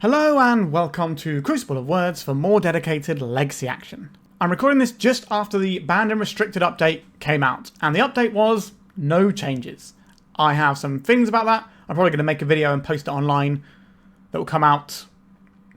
Hello and welcome to Crucible of Words for more dedicated legacy action. I'm recording this just after the Banned and Restricted update came out, and the update was no changes. I have some feelings about that. I'm probably going to make a video and post it online that will come out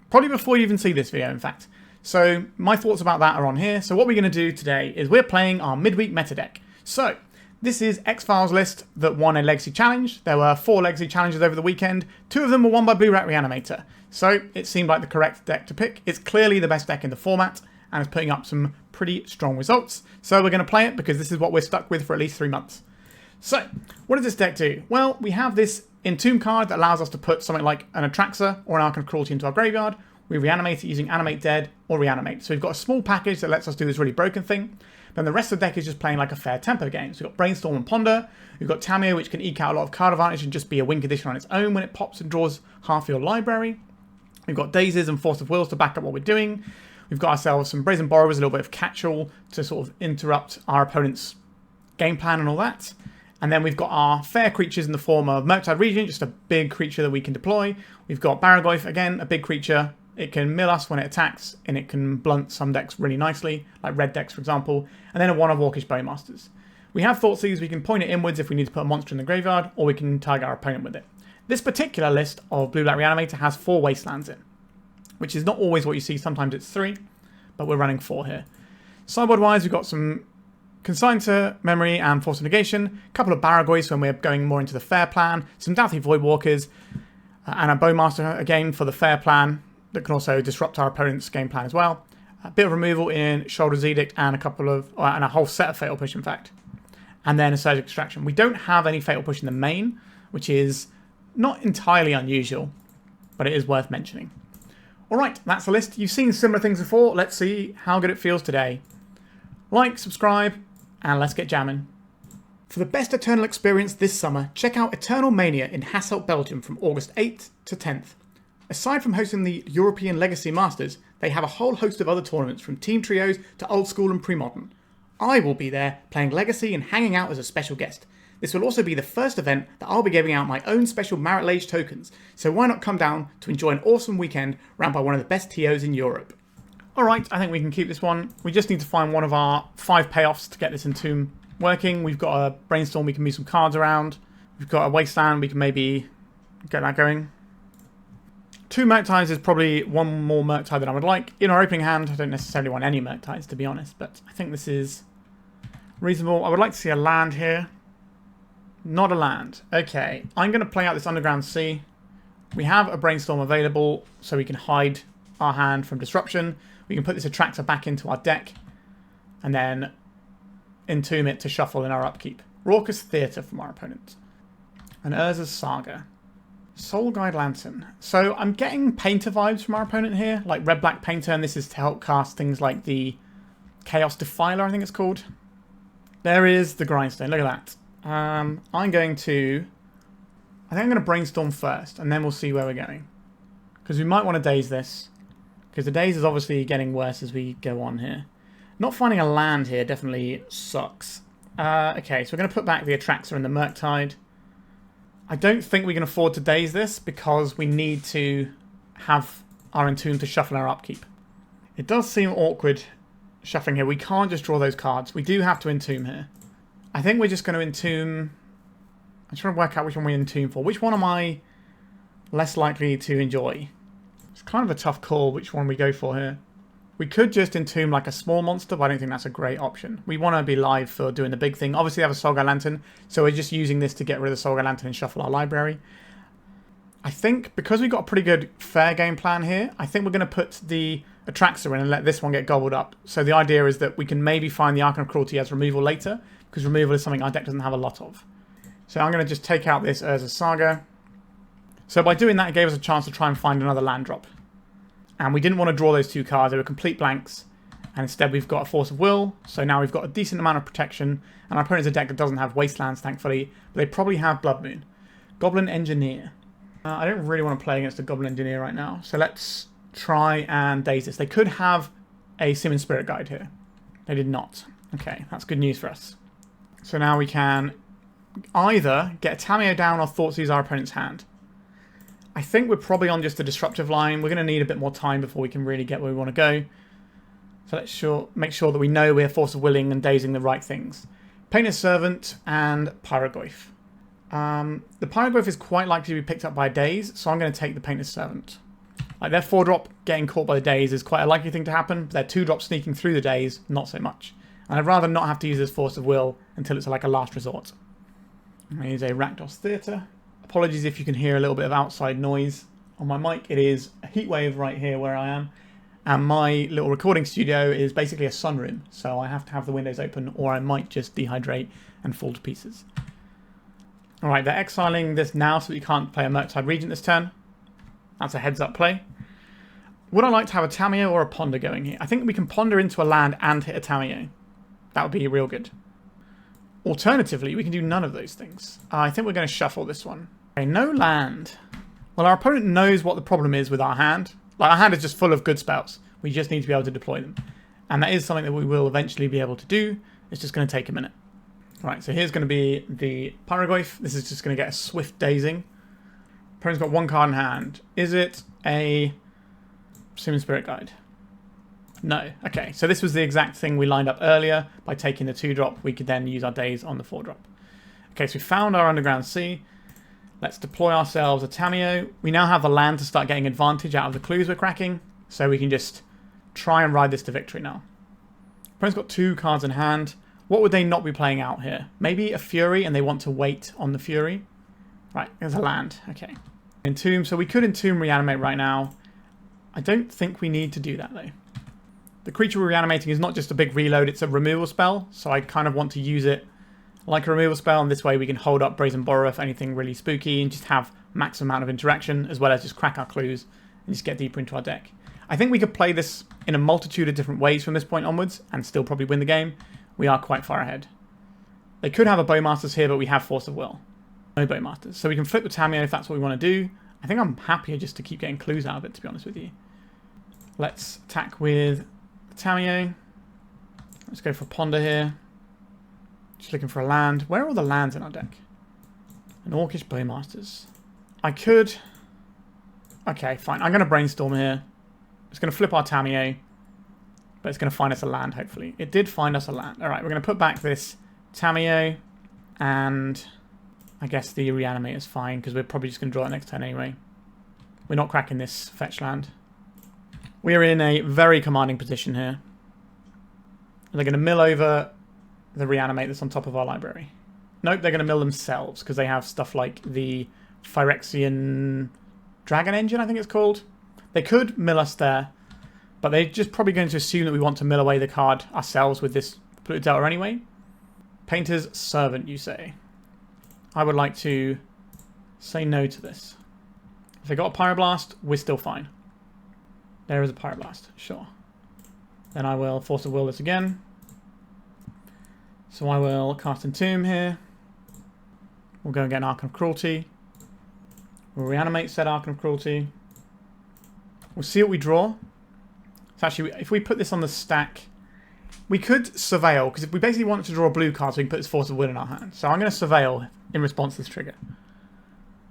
probably before you even see this video, in fact. So my thoughts about that are on here. So what we're going to do today is we're playing our midweek meta deck. So this is xfile's list that won a legacy challenge. There were 4 legacy challenges over the weekend. 2 of them were won by Dimir Reanimator. So it seemed like the correct deck to pick. It's clearly the best deck in the format and is putting up some pretty strong results. So we're going to play it because this is what we're stuck with for at least 3 months. So what does this deck do? Well, we have this Entomb card that allows us to put something like an Atraxa or an Archon of Cruelty into our graveyard. We reanimate it using Animate Dead or Reanimate. So we've got a small package that lets us do this really broken thing. Then the rest of the deck is just playing like a fair tempo game. So we've got Brainstorm and Ponder. We've got Tamiyo, which can eke out a lot of card advantage and just be a win condition on its own when it pops and draws half your library. We've got Dazes and Force of Wills to back up what we're doing. We've got ourselves some Brazen Borrowers, a little bit of catch-all to sort of interrupt our opponent's game plan and all that. And then we've got our fair creatures in the form of Murktide Regent, just a big creature that we can deploy. We've got Barrowgoyf, again, a big creature. It can mill us when it attacks, and it can blunt some decks really nicely, like red decks, for example. And then one of Orcish Bowmasters. We have Thoughtseize, we can point it inwards if we need to put a monster in the graveyard, or we can target our opponent with it. This particular list of Blue-Black Reanimator has 4 Wastelands in, which is not always what you see. Sometimes it's 3, but we're running 4 here. Sideboard-wise, we've got some Consign to Memory and Force of Negation, a couple of Barrowgoyfs when we're going more into the fair plan, some Dauthi Voidwalkers, and a Bowmaster again for the fair plan that can also disrupt our opponent's game plan as well. A bit of removal in Sheoldred's Edict and a whole set of Fatal Push, in fact. And then a Surge Extraction. We don't have any Fatal Push in the main, which is not entirely unusual, but it is worth mentioning. Alright, that's the list. You've seen similar things before. Let's see how good it feels today. Like, subscribe, and let's get jamming. For the best Eternal experience this summer, check out Eternal Mania in Hasselt, Belgium from August 8th to 10th. Aside from hosting the European Legacy Masters, they have a whole host of other tournaments from team trios to old school and pre-modern. I will be there playing Legacy and hanging out as a special guest. This will also be the first event that I'll be giving out my own special Merit Lage tokens, so why not come down to enjoy an awesome weekend ran by one of the best TOs in Europe. Alright, I think we can keep this one. We just need to find one of our 5 payoffs to get this Entomb working. We've got a Brainstorm, we can move some cards around. We've got a Wasteland, we can maybe get that going. 2 Murktides is probably one more Murktide than I would like. In our opening hand, I don't necessarily want any Murktides, to be honest, but I think this is reasonable. I would like to see a land here. Not a land. Okay, I'm going to play out this Underground Sea. We have a Brainstorm available, so we can hide our hand from disruption. We can put this Atraxa back into our deck, and then Entomb it to shuffle in our upkeep. Raucous Theatre from our opponent. And Urza's Saga. Soul Guide Lantern. So I'm getting Painter vibes from our opponent here, like Red-Black Painter, and this is to help cast things like the Chaos Defiler, I think it's called. There is the Grindstone, look at that. I think I'm going to Brainstorm first, and then we'll see where we're going. Because we might want to Daze this. Because the Daze is obviously getting worse as we go on here. Not finding a land here definitely sucks. Okay, so we're going to put back the Atraxa and the Murktide. I don't think we can afford to Daze this, because we need to have our Entomb to shuffle our upkeep. It does seem awkward shuffling here. We can't just draw those cards. We do have to Entomb here. I think we're just going to Entomb. I'm trying to work out which one we Entomb for. Which one am I less likely to enjoy? It's kind of a tough call which one we go for here. We could just Entomb like a small monster, but I don't think that's a great option. We want to be live for doing the big thing. Obviously, we have a Soul Guide Lantern, so we're just using this to get rid of the Soul Guide Lantern and shuffle our library. I think because we've got a pretty good fair game plan here, I think we're going to put the Atraxa in and let this one get gobbled up. So the idea is that we can maybe find the Archon of Cruelty as removal later, because removal is something our deck doesn't have a lot of. So I'm going to just take out this Urza's Saga. So by doing that, it gave us a chance to try and find another land drop. And we didn't want to draw those 2 cards. They were complete blanks. And instead we've got a Force of Will. So now we've got a decent amount of protection. And our opponent's a deck that doesn't have Wastelands, thankfully. But they probably have Blood Moon. Goblin Engineer. I don't really want to play against a Goblin Engineer right now. So let's try and Daze this. They could have a Simon Spirit Guide here. They did not. Okay, that's good news for us. So now we can either get a Tamiyo down or Thoughtseize our opponent's hand. I think we're probably on just a disruptive line. We're going to need a bit more time before we can really get where we want to go. So let's make sure that we know we're Force of Willing and dazing the right things. Painter's Servant and Barrowgoyf. The Barrowgoyf is quite likely to be picked up by a Daze, so I'm going to take the Painter's Servant. Like their 4-drop getting caught by the Daze is quite a likely thing to happen, but their 2-drop sneaking through the Daze, not so much. And I'd rather not have to use this Force of Will until it's like a last resort. I'm going to use a Rakdos Theatre. Apologies if you can hear a little bit of outside noise on my mic. It is a heat wave right here where I am. And my little recording studio is basically a sunroom. So I have to have the windows open or I might just dehydrate and fall to pieces. Alright, they're exiling this now so we can't play a Murktide Regent this turn. That's a heads up play. Would I like to have a Tamiyo or a Ponder going here? I think we can Ponder into a land and hit a Tamiyo. That would be real good. Alternatively, we can do none of those things. I think we're going to shuffle this one. Okay, no land. Well, our opponent knows what the problem is with our hand. Like, our hand is just full of good spells. We just need to be able to deploy them. And that is something that we will eventually be able to do. It's just going to take a minute. Alright, so here's going to be the Barrowgoyf. This is just going to get a swift dazing. Opponent's got 1 card in hand. Is it a Summon Spirit Guide? No. Okay, so this was the exact thing we lined up earlier. By taking the 2-drop, we could then use our Daze on the 4-drop. Okay, so we found our Underground Sea. Let's deploy ourselves a Tamiyo. We now have the land to start getting advantage out of the clues we're cracking. So we can just try and ride this to victory now. Opponent's got 2 cards in hand. What would they not be playing out here? Maybe a Fury and they want to wait on the Fury. Right, there's a land. Okay. Entomb. So we could Entomb Reanimate right now. I don't think we need to do that though. The creature we're reanimating is not just a big reload, it's a removal spell. So I kind of want to use it like a removal spell. And this way we can hold up Brazen Borrower for anything really spooky and just have max amount of interaction as well as just crack our clues and just get deeper into our deck. I think we could play this in a multitude of different ways from this point onwards and still probably win the game. We are quite far ahead. They could have a Bowmasters here, but we have Force of Will. No Bowmasters. So we can flip the Tamiyo if that's what we want to do. I think I'm happier just to keep getting clues out of it, to be honest with you. Let's attack with the Tamiyo. Let's go for a Ponder here. Just looking for a land. Where are all the lands in our deck? An Orcish Bowmasters. I could... Okay, fine. I'm going to Brainstorm here. It's going to flip our Tamiyo. But it's going to find us a land, hopefully. It did find us a land. Alright, we're going to put back this Tamiyo. And I guess the Reanimate is fine, because we're probably just going to draw it next turn anyway. We're not cracking this fetch land. We are in a very commanding position here. They're going to mill over the Reanimate that's on top of our library. Nope, they're going to mill themselves, because they have stuff like the Phyrexian Dragon Engine, I think it's called. They could mill us there. But they're just probably going to assume that we want to mill away the card ourselves with this Polluted Delta anyway. Painter's Servant, you say. I would like to say no to this. If they got a Pyroblast, we're still fine. There is a Pyroblast, sure. Then I will Force of Will this again. So I will cast Entomb here. We'll go and get an Archon of Cruelty. We'll reanimate said Archon of Cruelty. We'll see what we draw. So actually, if we put this on the stack, we could Surveil, because if we basically want to draw a blue card, so we can put this Force of Will in our hand. So I'm going to Surveil in response to this trigger.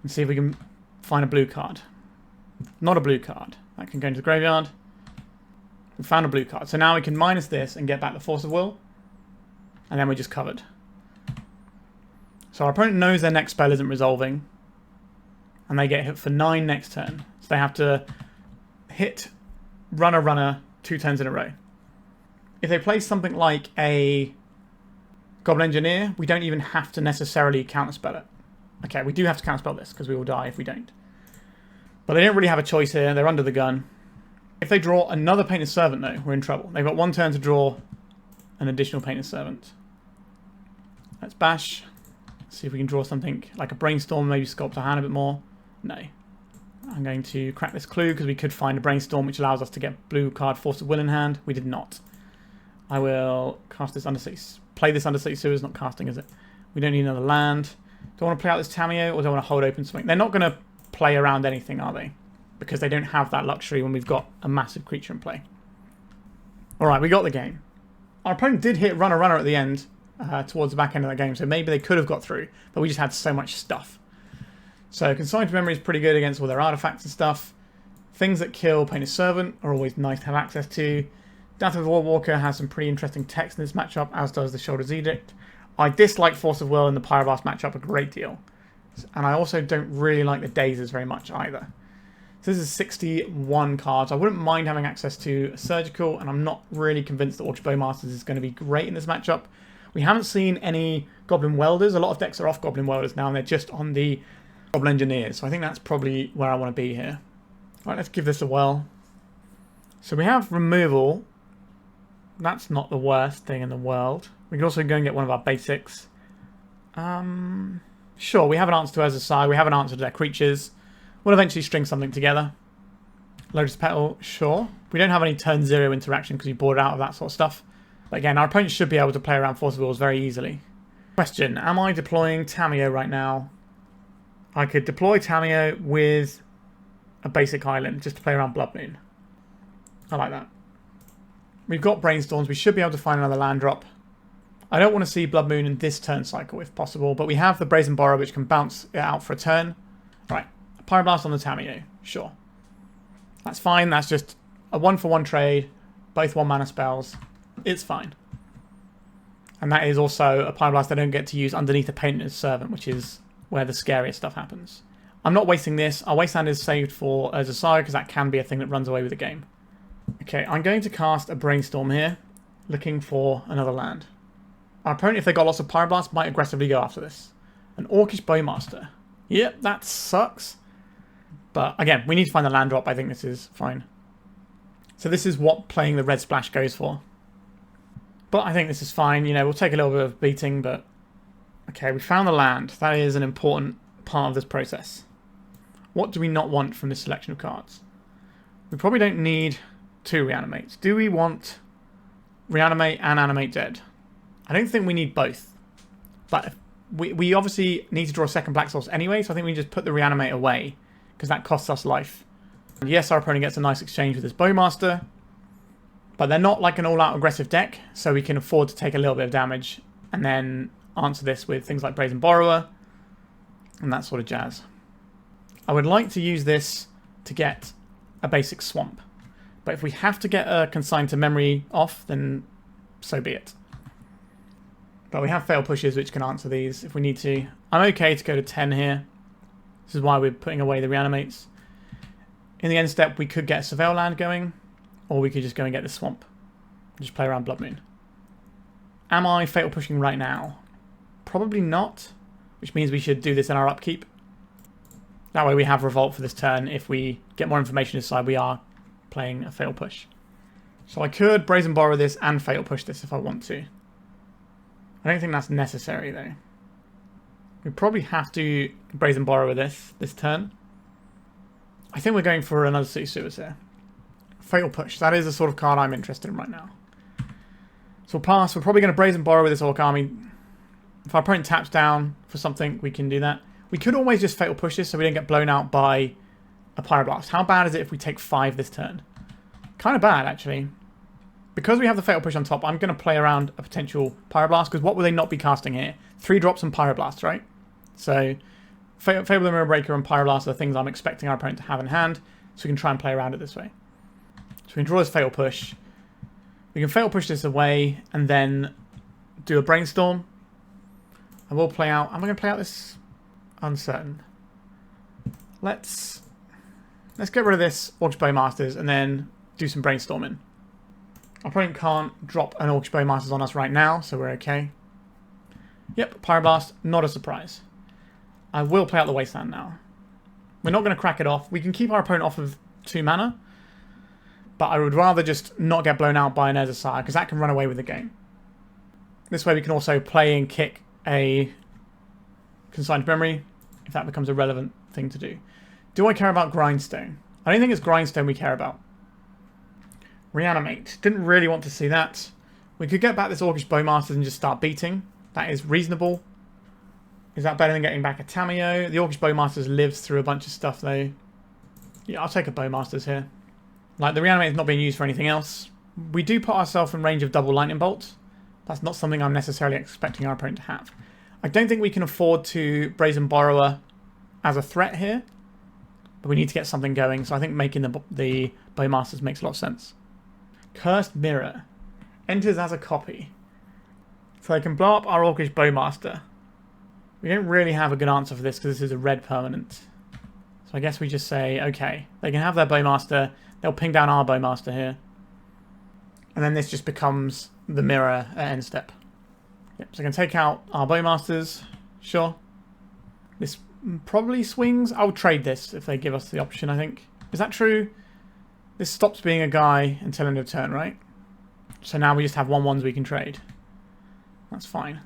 And see if we can find a blue card. Not a blue card. That can go into the graveyard. We found a blue card. So now we can minus this and get back the Force of Will. And then we're just covered. So our opponent knows their next spell isn't resolving. And they get hit for 9 next turn. So they have to hit runner 2 turns in a row. If they play something like a Goblin Engineer, we don't even have to necessarily counterspell it. Okay, we do have to counterspell this because we will die if we don't. But they don't really have a choice here. They're under the gun. If they draw another Painted Servant, though, we're in trouble. They've got 1 turn to draw an additional Painted Servant. Let's bash. See if we can draw something like a Brainstorm, maybe sculpt our hand a bit more. No. I'm going to crack this clue because we could find a Brainstorm which allows us to get blue card Force of Will in hand. We did not. I will cast this Undercity. Play this Undercity Sewers, not casting, is it? We don't need another land. Do I want to play out this Tamiyo or do I want to hold open something? They're not going to play around anything, are they? Because they don't have that luxury when we've got a massive creature in play. Alright, we got the game. Our opponent did hit runner at the end, towards the back end of that game, so maybe they could have got through, but we just had so much stuff. So Consign to Memory is pretty good against all their artifacts and stuff. Things that kill Painted Servant are always nice to have access to. Dauthi Voidwalker has some pretty interesting text in this matchup, as does the Sheoldred's Edict. I dislike Force of Will in the Pyroblast matchup a great deal. And I also don't really like the Dazes very much either. So this is 61 cards. I wouldn't mind having access to Surgical, and I'm not really convinced that Orcish Bowmasters is going to be great in this matchup. We haven't seen any Goblin Welders. A lot of decks are off Goblin Welders now, and they're just on the Goblin Engineers. So I think that's probably where I want to be here. Right, let's give this a whirl. So we have removal. That's not the worst thing in the world. We can also go and get one of our basics. Sure, we have an answer to Ezra, we have an answer to their creatures. We'll eventually string something together. Lotus Petal, sure. We don't have any turn 0 interaction because we bought out of that sort of stuff. But again, our opponent should be able to play around Force of Wills very easily. Question, am I deploying Tamiyo right now? I could deploy Tamiyo with a basic island just to play around Blood Moon. I like that. We've got Brainstorms. We should be able to find another land drop. I don't want to see Blood Moon in this turn cycle if possible, but we have the Brazen Borrower which can bounce it out for a turn. Right, Pyroblast on the Tamiyo, sure. That's fine, that's just a 1-for-1 trade, both 1-mana spells. It's fine. And that is also a Pyroblast I don't get to use underneath a Painted Servant, which is where the scariest stuff happens. I'm not wasting this. Our Wasteland is saved for Urza because that can be a thing that runs away with the game. Okay, I'm going to cast a Brainstorm here, looking for another land. Our opponent, if they got lots of Pyroblast, might aggressively go after this. An Orcish Bowmaster. Yep, that sucks. But again, we need to find the land drop. I think this is fine. So this is what playing the red splash goes for. But I think this is fine. You know, we'll take a little bit of beating, but... Okay, we found the land. That is an important part of this process. What do we not want from this selection of cards? We probably don't need 2 Reanimates. Do we want Reanimate and Animate Dead? I don't think we need both. But we obviously need to draw a second black source anyway, so I think we just put the Reanimate away, because that costs us life. And yes, our opponent gets a nice exchange with this Bowmaster, but they're not like an all-out aggressive deck, so we can afford to take a little bit of damage and then answer this with things like Brazen Borrower and that sort of jazz. I would like to use this to get a basic swamp, but if we have to get a Consign to Memory off, then so be it. But we have fail pushes which can answer these if we need to. I'm okay to go to 10 here. This is why we're putting away the Reanimates. In the end step, we could get a Surveil land going, or we could just go and get the swamp. Just play around Blood Moon. Am I fatal pushing right now? Probably not, which means we should do this in our upkeep. That way we have Revolt for this turn. If we get more information to decide we are playing a fatal push. So I could Brazen Borrow this and fatal push this if I want to. I don't think that's necessary though. We probably have to Brazen Borrower this turn. I think we're going for another Undercity Sewers here. Fatal push. That is the sort of card I'm interested in right now. So we'll pass. We're probably going to Brazen Borrower this Orc Army. If our opponent taps down for something, we can do that. We could always just fatal push this so we don't get blown out by a Pyroblast. How bad is it if we take 5 this turn? Kind of bad, actually. Because we have the fatal push on top, I'm going to play around a potential Pyroblast, because what will they not be casting here? 3 drops and Pyroblast, right? So, Fable of the Mirror Breaker and Pyroblast are the things I'm expecting our opponent to have in hand, so we can try and play around it this way. So we can draw this fatal push. We can fatal push this away, and then do a Brainstorm. And we'll play out... Am I going to play out this? Uncertain. Let's get rid of this Orcish Bowmasters, and then do some Brainstorming. Our opponent can't drop an Orcish Bowmasters on us right now, so we're okay. Yep, Pyroblast, not a surprise. I will play out the Wasteland now. We're not going to crack it off. We can keep our opponent off of 2 mana, but I would rather just not get blown out by an Ezra, because that can run away with the game. This way we can also play and kick a Consigned Memory, if that becomes a relevant thing to do. Do I care about Grindstone? I don't think it's Grindstone we care about. Reanimate. Didn't really want to see that. We could get back this Orcish Bowmasters and just start beating. That is reasonable. Is that better than getting back a Tamiyo? The Orcish Bowmasters lives through a bunch of stuff though. Yeah, I'll take a Bowmasters here. Like, the Reanimate is not being used for anything else. We do put ourselves in range of double Lightning Bolts. That's not something I'm necessarily expecting our opponent to have. I don't think we can afford to Brazen Borrower as a threat here. But we need to get something going, so I think making the Bowmasters makes a lot of sense. Cursed Mirror. Enters as a copy. So they can blow up our Orcish Bowmaster. We don't really have a good answer for this because this is a red permanent. So I guess we just say, okay, they can have their Bowmaster. They'll ping down our Bowmaster here. And then this just becomes the mirror at end step. Yep, so I can take out our Bowmasters. Sure. This probably swings. I'll trade this if they give us the option, I think. Is that true? This stops being a guy until end of turn, right? So now we just have 1/1s we can trade. That's fine.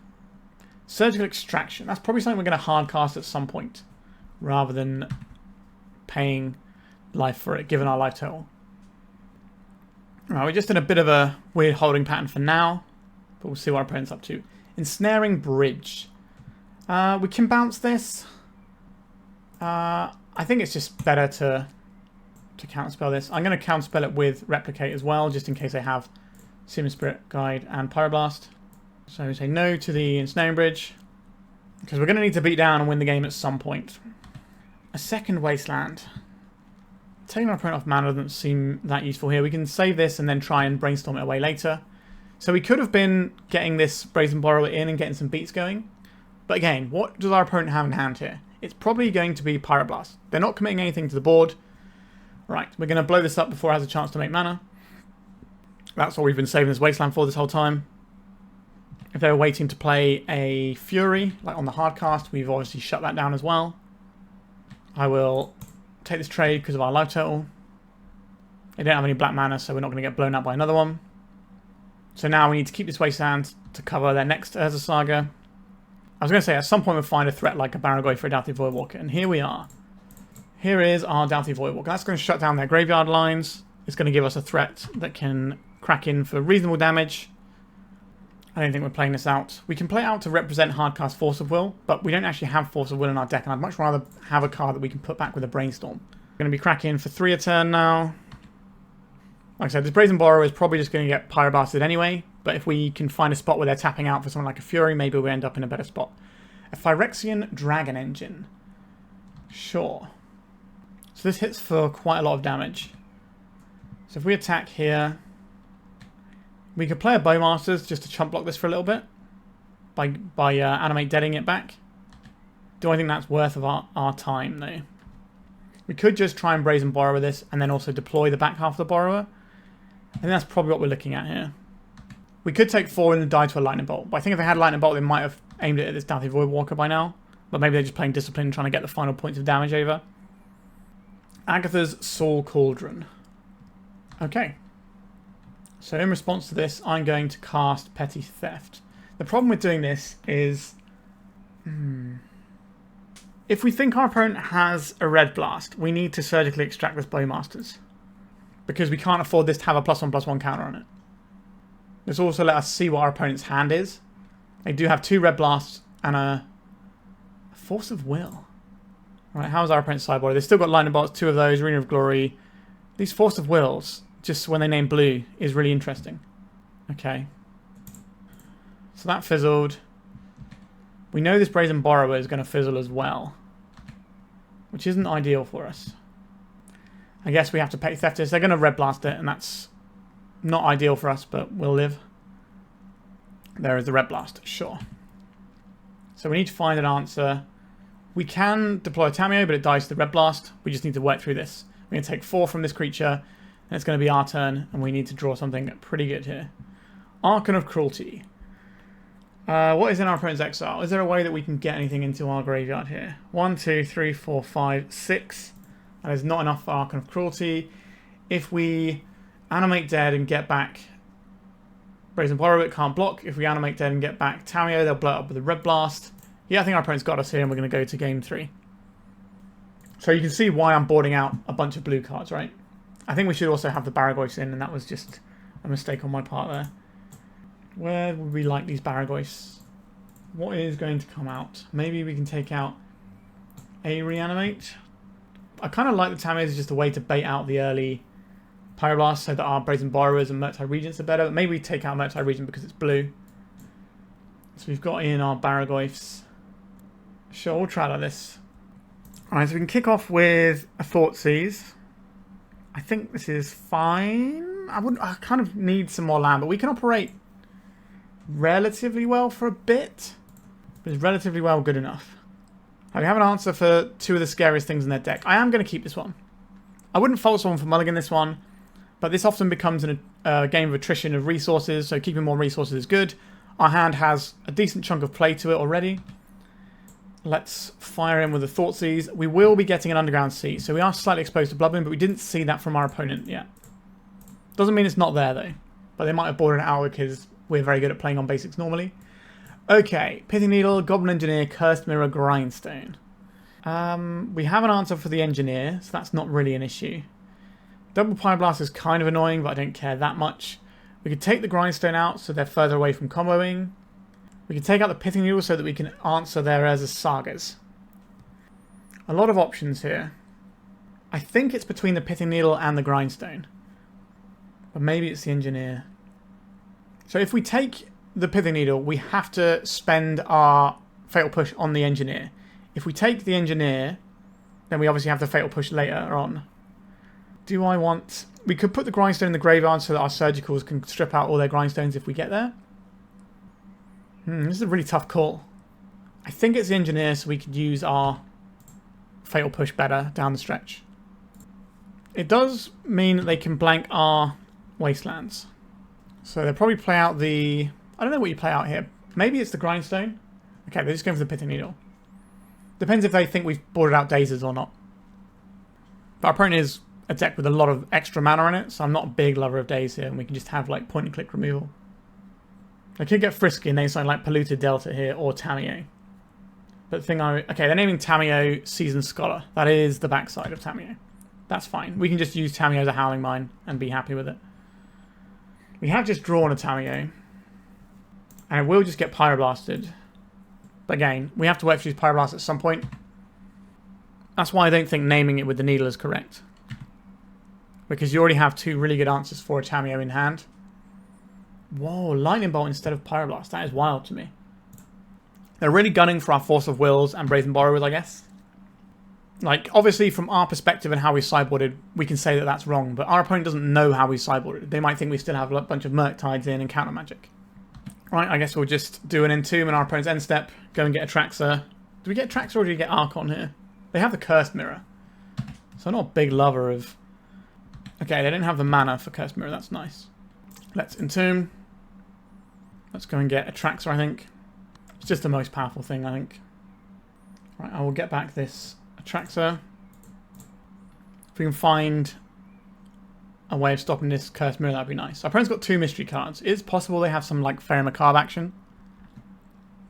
Surgical Extraction. That's probably something we're going to hardcast at some point. Rather than paying life for it, given our life total. Alright, we're just in a bit of a weird holding pattern for now. But we'll see what our opponent's up to. Ensnaring Bridge. We can bounce this. I think it's just better to counterspell this. I'm going to counterspell it with Replicate as well, just in case I have Seaman Spirit Guide and Pyroblast. So we say no to the Ensnaring Bridge, because we're going to need to beat down and win the game at some point. A second Wasteland. Taking our opponent off mana doesn't seem that useful here. We can save this and then try and brainstorm it away later. So we could have been getting this Brazen Borrower in and getting some beats going. But again, what does our opponent have in hand here? It's probably going to be Pyroblast. They're not committing anything to the board. Right, we're going to blow this up before it has a chance to make mana. That's what we've been saving this Wasteland for this whole time. If they were waiting to play a Fury, like on the hard cast, we've obviously shut that down as well. I will take this trade because of our life total. They don't have any black mana, so we're not going to get blown up by another one. So now we need to keep this Wasteland to cover their next Urza Saga. I was going to say, at some point we'll find a threat like a Barrowgoyf for a Dauthi Voidwalker, and here we are. Here is our Dauthi Voidwalker. That's going to shut down their graveyard lines. It's going to give us a threat that can crack in for reasonable damage. I don't think we're playing this out. We can play it out to represent hardcast Force of Will, but we don't actually have Force of Will in our deck, and I'd much rather have a card that we can put back with a Brainstorm. We're going to be cracking for 3 a turn now. Like I said, this Brazen Borrower is probably just going to get Pyroblasted anyway, but if we can find a spot where they're tapping out for someone like a Fury, maybe we'll end up in a better spot. A Phyrexian Dragon Engine. Sure. So this hits for quite a lot of damage. So if we attack here, we could play a Bowmasters just to chump block this for a little bit by Animate Deading it back. Do I think that's worth of our time though? We could just try and Brazen Borrower this and then also deploy the back half of the Borrower. I think that's probably what we're looking at here. We could take 4 and die to a Lightning Bolt, but I think if they had Lightning Bolt they might have aimed it at this Dauthi Voidwalker by now. But maybe they're just playing Discipline, trying to get the final points of damage over. Agatha's Soul Cauldron. Okay. So in response to this, I'm going to cast Petty Theft. The problem with doing this is... if we think our opponent has a Red Blast, we need to surgically extract this Bowmasters. Because we can't afford this to have a +1/+1 counter on it. This also let us see what our opponent's hand is. They do have 2 Red Blasts and a Force of Will. Right, how's our opponent's sideboard? They've still got Lightning Bolts, 2 of those, Arena of Glory. These Force of Wills, just when they name blue, is really interesting. Okay. So that fizzled. We know this Brazen Borrower is going to fizzle as well. Which isn't ideal for us. I guess we have to Petty Theft this. They're going to Red Blast it, and that's not ideal for us, but we'll live. There is the Red Blast, sure. So we need to find an answer. We can deploy Tamiyo, but it dies to the Red Blast. We just need to work through this. We're going to take 4 from this creature, and it's going to be our turn, and we need to draw something pretty good here. Archon of Cruelty. What is in our opponent's exile? Is there a way that we can get anything into our graveyard here? 1, 2, 3, 4, 5, 6. That is not enough for Archon of Cruelty. If we Animate Dead and get back Brazen Borrower, it can't block. If we Animate Dead and get back Tamiyo, they'll blow it up with a Red Blast. Yeah, I think our opponent's got us here, and we're going to go to game 3. So you can see why I'm boarding out a bunch of blue cards, right? I think we should also have the Barrowgoyfs in, and that was just a mistake on my part there. Where would we like these Barrowgoyfs? What is going to come out? Maybe we can take out a Reanimate. I kind of like the Tamiyos as just a way to bait out the early Pyroblast so that our Brazen Borrowers and Murktide Regents are better. But maybe we take out Murktide Regent because it's blue. So we've got in our Barrowgoyfs. Sure, we'll try like this. Alright, so we can kick off with a Thoughtseize. I think this is fine. I kind of need some more land, but we can operate relatively well for a bit. But it's relatively well good enough. We have an answer for two of the scariest things in their deck. I am going to keep this one. I wouldn't fault someone for mulligan this one, but this often becomes a game of attrition of resources, so keeping more resources is good. Our hand has a decent chunk of play to it already. Let's fire in with a Thoughtseize. We will be getting an Underground Sea, so we are slightly exposed to Blood Moon, but we didn't see that from our opponent yet. Doesn't mean it's not there, though. But they might have boarded it out because we're very good at playing on basics normally. Okay, Pithing Needle, Goblin Engineer, Cursed Mirror, Grindstone. We have an answer for the Engineer, so that's not really an issue. Double Pyroblast is kind of annoying, but I don't care that much. We could take the Grindstone out so they're further away from comboing. We can take out the Pithing Needle so that we can answer their Urza's Sagas. A lot of options here. I think it's between the Pithing Needle and the Grindstone. But maybe it's the Engineer. So if we take the Pithing Needle, we have to spend our Fatal Push on the Engineer. If we take the Engineer, then we obviously have the Fatal Push later on. Do I want... We could put the Grindstone in the graveyard so that our Surgicals can strip out all their Grindstones if we get there. This is a really tough call. I think it's the Engineer so we could use our Fatal Push better down the stretch. It does mean that they can blank our Wastelands. So they'll probably play out the... I don't know what you play out here. Maybe it's the Grindstone. Okay, they're just going for the Pithing Needle. Depends if they think we've boarded out Dazes or not. But our opponent is a deck with a lot of extra mana in it, so I'm not a big lover of Daze here, and we can just have like point and click removal. They could get frisky and name something like Polluted Delta here or Tamiyo. But the thing okay, they're naming Tamiyo Seasoned Scholar. That is the backside of Tamiyo. That's fine. We can just use Tamiyo as a Howling Mine and be happy with it. We have just drawn a Tamiyo. And it will just get Pyroblasted. But again, we have to wait for these Pyroblast at some point. That's why I don't think naming it with the Needle is correct. Because you already have two really good answers for a Tamiyo in hand. Whoa, Lightning Bolt instead of Pyroblast. That is wild to me. They're really gunning for our Force of Wills and Brazen Borrowers, I guess. Like, obviously, from our perspective and how we sideboarded, we can say that that's wrong. But our opponent doesn't know how we sideboarded. They might think we still have a bunch of Murktides in and counter magic. Right, I guess we'll just do an Entomb in our opponent's end step. Go and get Atraxa. Do we get Atraxa or do we get Archon here? They have the Cursed Mirror. So I'm not a big lover of... Okay, they didn't have the mana for Cursed Mirror. That's nice. Let's Entomb. Let's go and get Atraxa, I think. It's just the most powerful thing, I think. Right, I will get back this Atraxa. If we can find a way of stopping this Cursed Mirror, that'd be nice. Our opponent's got two mystery cards. It is possible they have some like Fairy Macabre action.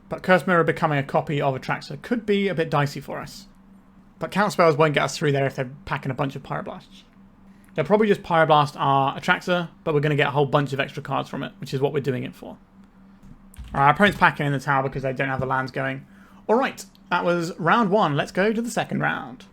But Cursed Mirror becoming a copy of Atraxa could be a bit dicey for us. But counter spells won't get us through there if they're packing a bunch of Pyroblasts. They'll probably just Pyroblast our Atraxa, but we're going to get a whole bunch of extra cards from it, which is what we're doing it for. Alright, our opponent's packing in the tower because they don't have the lands going. Alright, that was round one. Let's go to the second round.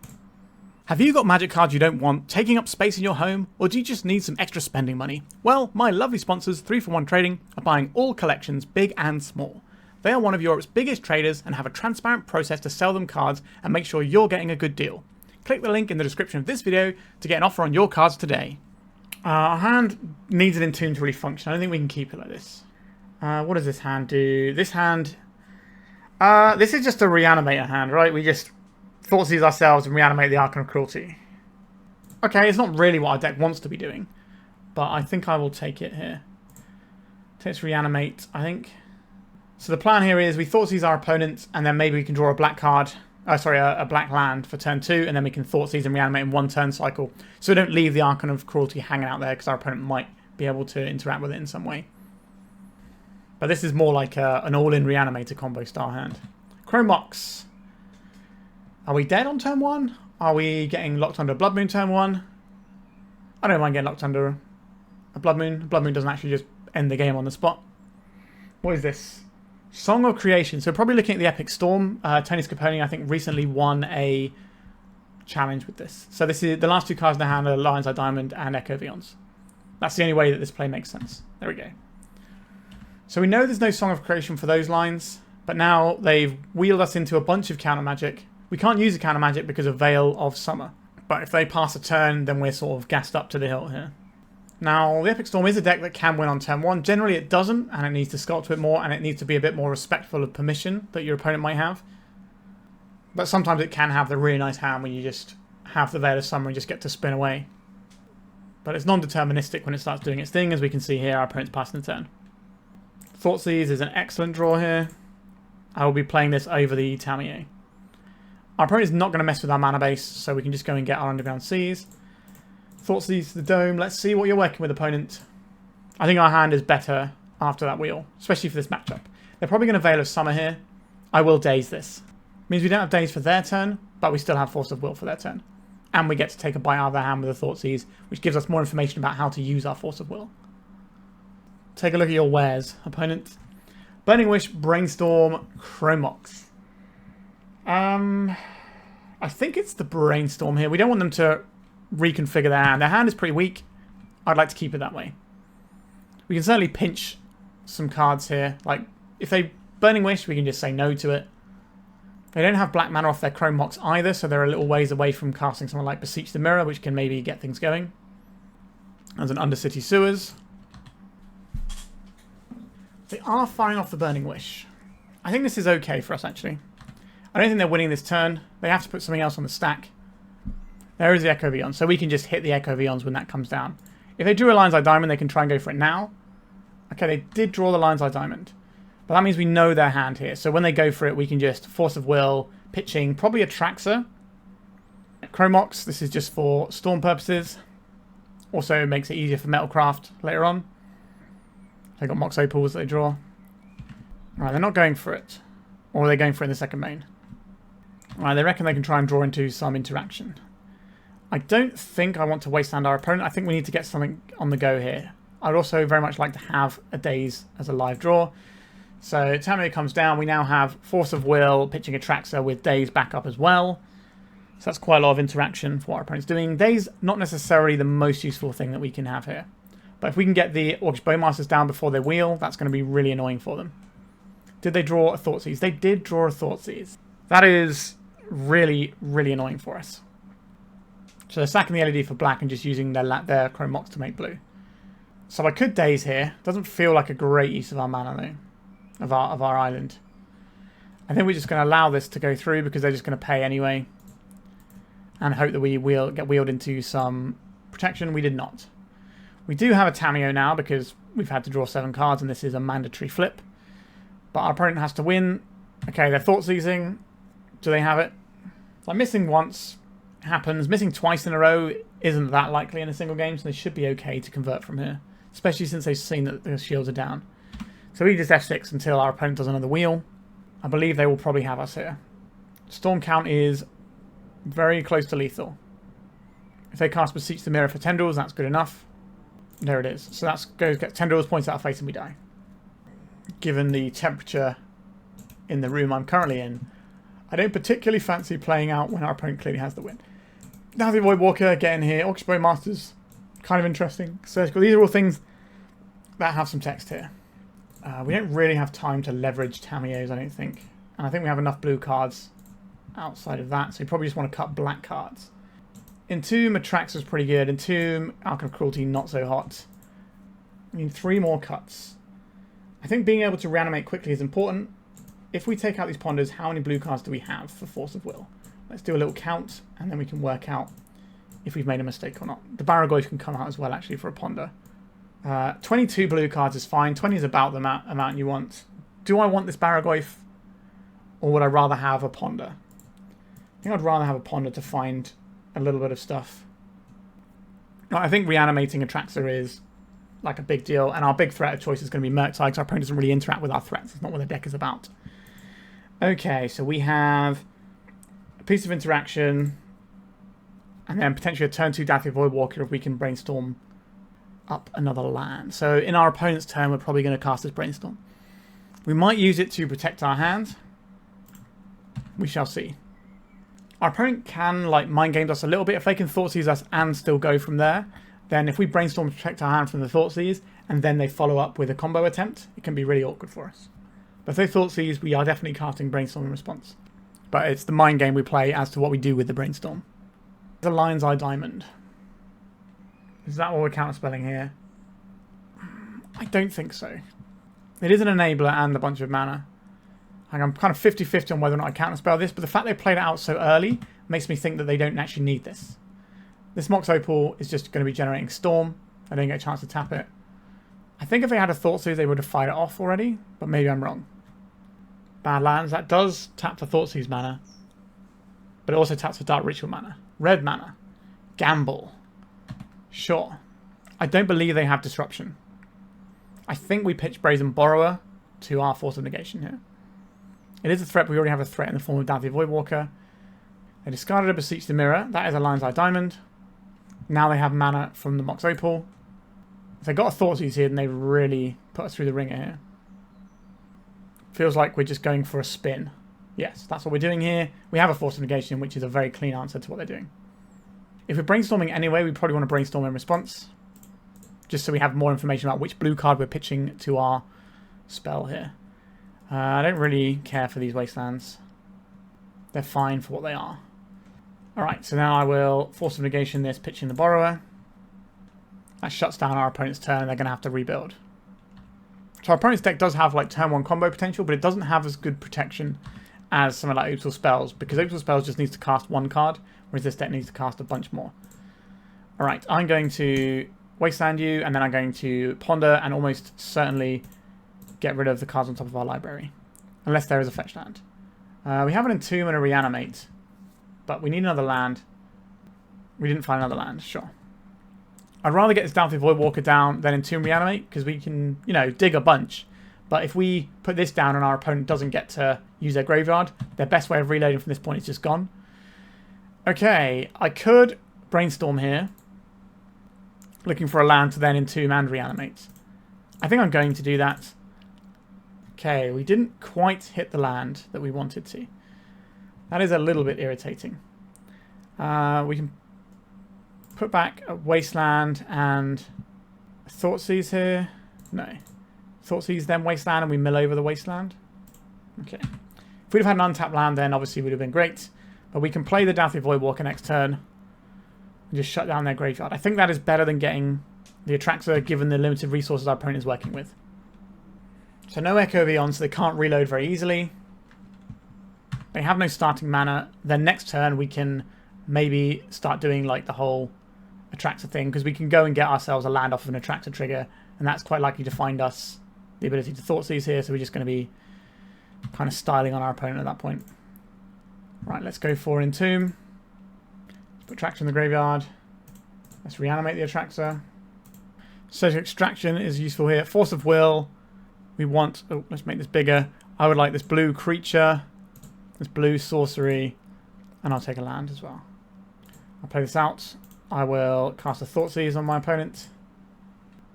Have you got magic cards you don't want taking up space in your home, or do you just need some extra spending money? Well, my lovely sponsors, 3for1 Trading, are buying all collections, big and small. They are one of Europe's biggest traders and have a transparent process to sell them cards and make sure you're getting a good deal. Click the link in the description of this video to get an offer on your cards today. Our hand needs an Entomb to really function. I don't think we can keep it like this. What does this hand do? This hand... this is just a Reanimator hand, right? We just Thoughtseize ourselves and Reanimate the Archon of Cruelty. Okay, it's not really what our deck wants to be doing. But I think I will take it here. Let's Reanimate, I think. So the plan here is we Thoughtseize our opponent, and then maybe we can draw a black card. A black land for turn 2, and then we can Thoughtseize and Reanimate in one turn cycle. So we don't leave the Archon of Cruelty hanging out there, because our opponent might be able to interact with it in some way. But this is more like an all-in Reanimator combo style hand. Chrome Mox. Are we dead on turn 1? Are we getting locked under Blood Moon turn 1? I don't mind getting locked under a Blood Moon. Blood Moon doesn't actually just end the game on the spot. What is this? Song of Creation. So probably looking at the Epic Storm. Tony Scapone, I think, recently won a challenge with this. So this is the last two cards in the hand are Lion's Eye Diamond and Echo Vions. That's the only way that this play makes sense. There we go. So we know there's no Song of Creation for those lines, but now they've wheeled us into a bunch of counter magic. We can't use a counter magic because of Veil of Summer. But if they pass a turn, then we're sort of gassed up to the hilt here. Now, the Epic Storm is a deck that can win on turn 1. Generally it doesn't, and it needs to sculpt a bit more, and it needs to be a bit more respectful of permission that your opponent might have. But sometimes it can have the really nice hand when you just have the Veil of Summer and just get to spin away. But it's non-deterministic when it starts doing its thing. As we can see here, our opponent's passing the turn. Thoughtseize is an excellent draw here. I will be playing this over the Tamiyo. Our opponent is not going to mess with our mana base, so we can just go and get our Underground Seas. Thoughtseize the Dome. Let's see what you're working with, opponent. I think our hand is better after that wheel, especially for this matchup. They're probably going to Veil of Summer here. I will Daze this. Means we don't have Daze for their turn, but we still have Force of Will for their turn. And we get to take a bite out of their hand with the Thoughtseize, which gives us more information about how to use our Force of Will. Take a look at your wares, opponent. Burning Wish, Brainstorm, Chromox. I think it's the Brainstorm here. We don't want them to reconfigure their hand. Their hand is pretty weak. I'd like to keep it that way. We can certainly pinch some cards here. Like, if they Burning Wish, we can just say no to it. They don't have black mana off their Chromox either, so they're a little ways away from casting someone like Beseech the Mirror, which can maybe get things going. There's an Undercity Sewers. They are firing off the Burning Wish. I think this is okay for us, actually. I don't think they're winning this turn. They have to put something else on the stack. There is the Echo Vion, so we can just hit the Echo Vions when that comes down. If they drew a Lion's Eye Diamond, they can try and go for it now. Okay, they did draw the Lion's Eye Diamond. But that means we know their hand here. So when they go for it, we can just Force of Will, pitching probably Atraxa. Chromox, this is just for Storm purposes. Also makes it easier for Metalcraft later on. They got Mox Opals that they draw. Right, they're not going for it. Or are they going for it in the second main? Right, they reckon they can try and draw into some interaction. I don't think I want to Wasteland our opponent. I think we need to get something on the go here. I'd also very much like to have a Daze as a live draw. So Tamiyo comes down. We now have Force of Will, pitching Atraxa with Daze back up as well. So that's quite a lot of interaction for what our opponent's doing. Daze, not necessarily the most useful thing that we can have here. But if we can get the Orcish Bowmasters down before they wheel, that's going to be really annoying for them. Did they draw a Thoughtseize? They did draw a Thoughtseize. That is really, really annoying for us. So they're sacking the LED for black and just using their Chromox to make blue. So I could Daze here. Doesn't feel like a great use of our mana though. Of our island. I think we're just going to allow this to go through because they're just going to pay anyway. And hope that we will get wheeled into some protection. We did not. We do have a Tamiyo now because we've had to draw 7 cards and this is a mandatory flip. But our opponent has to win. Okay, they're Thoughtseizing. Do they have it? Like missing once happens. Missing twice in a row isn't that likely in a single game, so they should be okay to convert from here. Especially since they've seen that the shields are down. So we just F6 until our opponent does another wheel. I believe they will probably have us here. Storm count is very close to lethal. If they cast Beseech the Mirror for Tendrils, that's good enough. There it is. So that goes, get Tendrils, points out our face, and we die. Given the temperature in the room I'm currently in, I don't particularly fancy playing out when our opponent clearly has the win. Dauthi Voidwalker, get in here. Orcish Bowmasters, kind of interesting. Surgical, these are all things that have some text here. We don't really have time to leverage Tamiyos, I don't think. And I think we have enough blue cards outside of that, so we probably just want to cut black cards. Entomb, Atraxa is pretty good. Entomb, Archon of Cruelty, not so hot. I mean, 3 more cuts. I think being able to reanimate quickly is important. If we take out these ponders, how many blue cards do we have for Force of Will? Let's do a little count, and then we can work out if we've made a mistake or not. The Barrowgoyf can come out as well, actually, for a ponder. 22 blue cards is fine. 20 is about the amount you want. Do I want this Barrowgoyf? Or would I rather have a ponder? I think I'd rather have a ponder to find a little bit of stuff. I think reanimating Atraxa is like a big deal. And our big threat of choice is going to be Murktide, because our opponent doesn't really interact with our threats. It's not what the deck is about. Okay, so we have a piece of interaction. And then potentially a turn 2 Dauthi Voidwalker if we can Brainstorm up another land. So in our opponent's turn, we're probably going to cast this Brainstorm. We might use it to protect our hand. We shall see. Our opponent can like mind games us a little bit. If they can Thoughtseize us and still go from there, then if we Brainstorm to protect our hand from the Thoughtseize and then they follow up with a combo attempt, it can be really awkward for us. But if they Thoughtseize, we are definitely casting Brainstorm in response. But it's the mind game we play as to what we do with the Brainstorm. The Lion's Eye Diamond. Is that what we're counterspelling here? I don't think so. It is an enabler and a bunch of mana. I'm kind of 50-50 on whether or not I counterspell this, but the fact they played it out so early makes me think that they don't actually need this. This Mox Opal is just going to be generating Storm. I didn't get a chance to tap it. I think if they had a Thoughtseize, they would have fired it off already, but maybe I'm wrong. Bad lands. That does tap for Thoughtseize mana, but it also taps for Dark Ritual mana. Red mana. Gamble. Sure. I don't believe they have Disruption. I think we pitch Brazen Borrower to our Force of Negation here. It is a threat, but we already have a threat in the form of Dauthi Voidwalker. They discarded a Beseech the Mirror. That is a Lion's Eye Diamond. Now they have mana from the Mox Opal. If they got a Thoughtseize here, then they really put us through the ringer here. Feels like we're just going for a spin. Yes, that's what we're doing here. We have a Force of Negation, which is a very clean answer to what they're doing. If we're brainstorming anyway, we probably want to brainstorm in response. Just so we have more information about which blue card we're pitching to our spell here. I don't really care for these Wastelands. They're fine for what they are. Alright, so now I will Force of Negation this, pitching the Borrower. That shuts down our opponent's turn and they're going to have to rebuild. So our opponent's deck does have like turn 1 combo potential, but it doesn't have as good protection as something like Opal Spells, because Opal Spells just needs to cast 1 card, whereas this deck needs to cast a bunch more. Alright, I'm going to Wasteland you, and then I'm going to ponder and almost certainly get rid of the cards on top of our library. Unless there is a fetch land. We have an Entomb and a Reanimate, but we need another land. We didn't find another land, sure. I'd rather get this Dauthi Voidwalker down than Entomb Reanimate, because we can, you know, dig a bunch. But if we put this down and our opponent doesn't get to use their graveyard, their best way of reloading from this point is just gone. Okay, I could Brainstorm here, looking for a land to then Entomb and Reanimate. I think I'm going to do that. Okay, we didn't quite hit the land that we wanted to. That is a little bit irritating. We can put back a Wasteland and a Thoughtseize here. No. Thoughtseize, then Wasteland, and we mill over the Wasteland. Okay. If we'd have had an untapped land, then obviously it would have been great. But we can play the Dauthi Voidwalker next turn and just shut down their graveyard. I think that is better than getting the Atraxa, given the limited resources our opponent is working with. So no Echo Beyond, so they can't reload very easily. They have no starting mana. Then next turn we can maybe start doing like the whole Atraxa thing, because we can go and get ourselves a land off of an Atraxa trigger, and that's quite likely to find us the ability to Thoughtseize here, so we're just going to be kind of styling on our opponent at that point. Right, let's go for Entomb. Put Atraxa in the graveyard. Let's reanimate the Atraxa. Surgical Extraction is useful here. Force of Will. We want... Oh, let's make this bigger. I would like this blue creature. This blue sorcery. And I'll take a land as well. I'll play this out. I will cast a Thoughtseize on my opponent.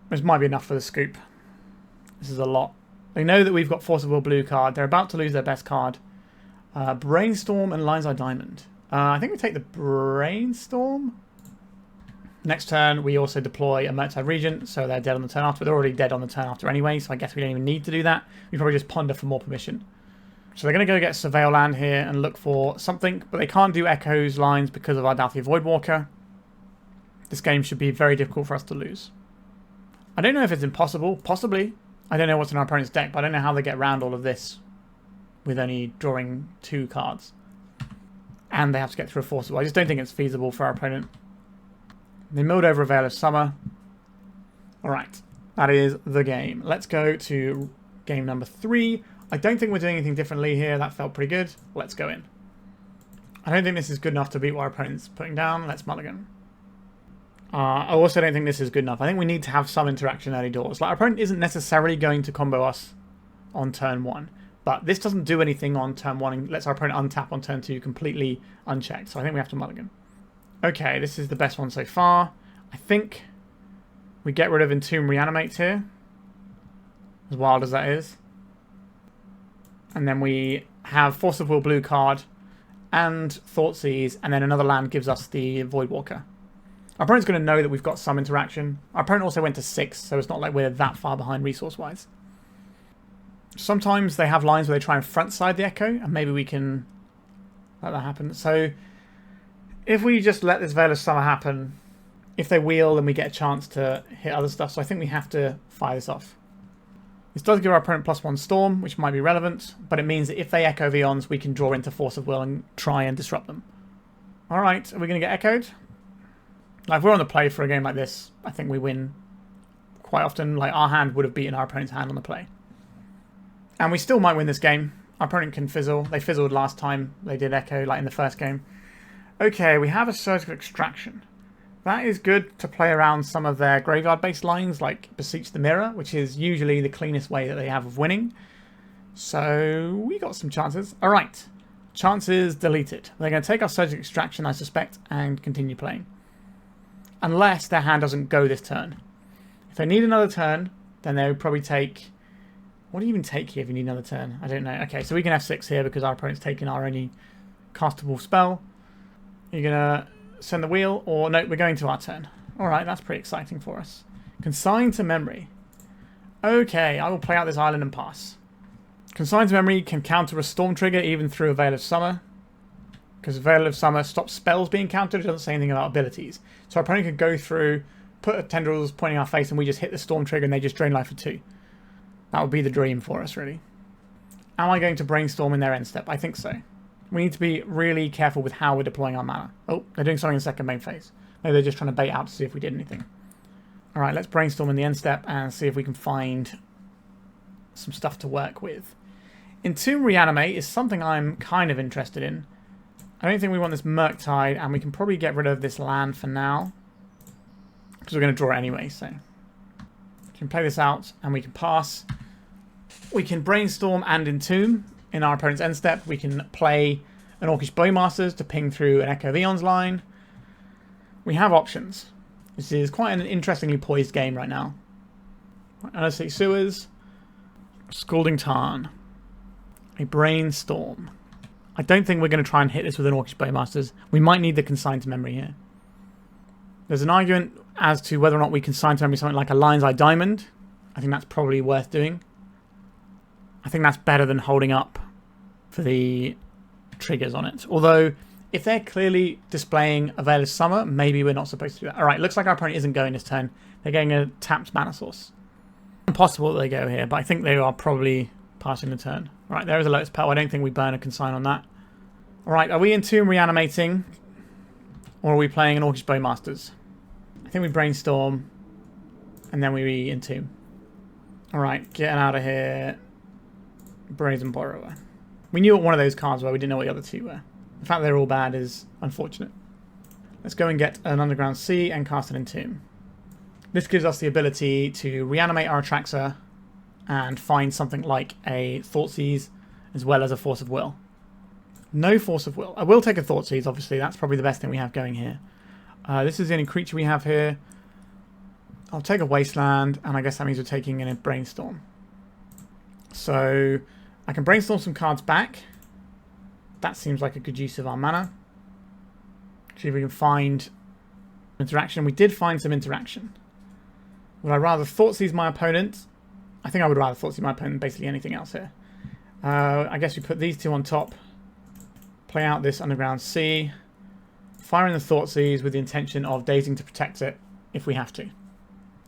This might be enough for the scoop. This is a lot. They know that we've got Force of Will blue card. They're about to lose their best card. Brainstorm and Lion's Eye Diamond. I think we take the Brainstorm. Next turn, we also deploy a Murktide Regent, so they're dead on the turn after. They're already dead on the turn after anyway, so I guess we don't even need to do that. We probably just ponder for more permission. So they're going to go get Surveil land here and look for something, but they can't do Echoes lines because of our Dauthi Voidwalker. This game should be very difficult for us to lose. I don't know if it's impossible. Possibly. I don't know what's in our opponent's deck, but I don't know how they get around all of this with only drawing 2 cards. And they have to get through a Force of Will. I just don't think it's feasible for our opponent. They milled over a Veil of Summer. Alright, that is the game. Let's go to game number 3. I don't think we're doing anything differently here. That felt pretty good. Let's go in. I don't think this is good enough to beat what our opponent's putting down. Let's mulligan. I also don't think this is good enough. I think we need to have some interaction early doors. Like, our opponent isn't necessarily going to combo us on turn 1. But this doesn't do anything on turn 1 and lets our opponent untap on turn 2 completely unchecked. So I think we have to mulligan. Okay, this is the best one so far. I think we get rid of Entomb Reanimate here. As wild as that is. And then we have Force of Will blue card and Thoughtseize, and then another land gives us the Voidwalker. Our opponent's going to know that we've got some interaction. Our opponent also went to 6, so it's not like we're that far behind resource-wise. Sometimes they have lines where they try and front side the Echo, and maybe we can let that happen. So if we just let this Veil of Summer happen, if they wheel, then we get a chance to hit other stuff. So I think we have to fire this off. This does give our opponent +1 Storm, which might be relevant, but it means that if they echo Vions, we can draw into Force of Will and try and disrupt them. Alright, are we going to get echoed? Like, if we're on the play for a game like this, I think we win quite often. Like, our hand would have beaten our opponent's hand on the play. And we still might win this game. Our opponent can fizzle. They fizzled last time they did echo, like in the first game. Okay, we have a Surgical Extraction. That is good to play around some of their graveyard-based lines, like Beseech the Mirror, which is usually the cleanest way that they have of winning. So we got some chances. All right, chances deleted. They're going to take our Surgical Extraction, I suspect, and continue playing. Unless their hand doesn't go this turn. If they need another turn, then they would probably take... What do you even take here if you need another turn? I don't know. Okay, so we can F6 here because our opponent's taking our only castable spell. You're going to send the wheel, or no, we're going to our turn. Alright, that's pretty exciting for us. Consign to Memory. Okay, I will play out this island and pass. Consign to Memory can counter a Storm trigger even through a Veil of Summer. Because Veil of Summer stops spells being countered, it doesn't say anything about abilities. So our opponent could go through, put a Tendrils pointing our face, and we just hit the Storm trigger and they just drain life for 2. That would be the dream for us, really. Am I going to Brainstorm in their end step? I think so. We need to be really careful with how we're deploying our mana. Oh, they're doing something in the second main phase. Maybe they're just trying to bait out to see if we did anything. Alright, let's Brainstorm in the end step and see if we can find some stuff to work with. Entomb Reanimate is something I'm kind of interested in. I don't think we want this Murktide, and we can probably get rid of this land for now. Because we're going to draw it anyway, so... We can play this out, and we can pass. We can Brainstorm and Entomb in our opponent's end step. We can play an Orcish Bowmasters to ping through an Echo Vions line. We have options. This is quite an interestingly poised game right now. Undercity Sewers. Scalding Tarn. A Brainstorm. I don't think we're going to try and hit this with an Orcish Bowmasters. We might need the Consign to Memory here. There's an argument as to whether or not we consign to memory something like a Lion's Eye Diamond. I think that's probably worth doing. I think that's better than holding up for the triggers on it. Although, if they're clearly displaying a Veil of Summer, maybe we're not supposed to do that. Alright, looks like our opponent isn't going this turn. They're getting a tapped mana source. Impossible that they go here, but I think they are probably passing the turn. Alright, there is a Lotus Petal. I don't think we burn a Consign on that. Alright, are we Entomb Reanimating? Or are we playing an Orcish Bowmasters? I think we Brainstorm, and then we Entomb. Alright, getting out of here. Brazen Borrower. We knew what one of those cards were, we didn't know what the other two were. The fact they're all bad is unfortunate. Let's go and get an Underground Sea and cast an Entomb. This gives us the ability to reanimate our Atraxa and find something like a Thoughtseize as well as a Force of Will. No Force of Will. I will take a Thoughtseize, obviously. That's probably the best thing we have going here. This is the only creature we have here. I'll take a Wasteland, and I guess that means we're taking in a Brainstorm. So I can Brainstorm some cards back. That seems like a good use of our mana. See if we can find interaction. We did find some interaction. Would I rather Thoughtseize my opponent? I think I would rather Thoughtseize my opponent than basically anything else here. I guess we put these two on top. Play out this Underground Sea. Fire in the Thoughtseize with the intention of dazing to protect it if we have to.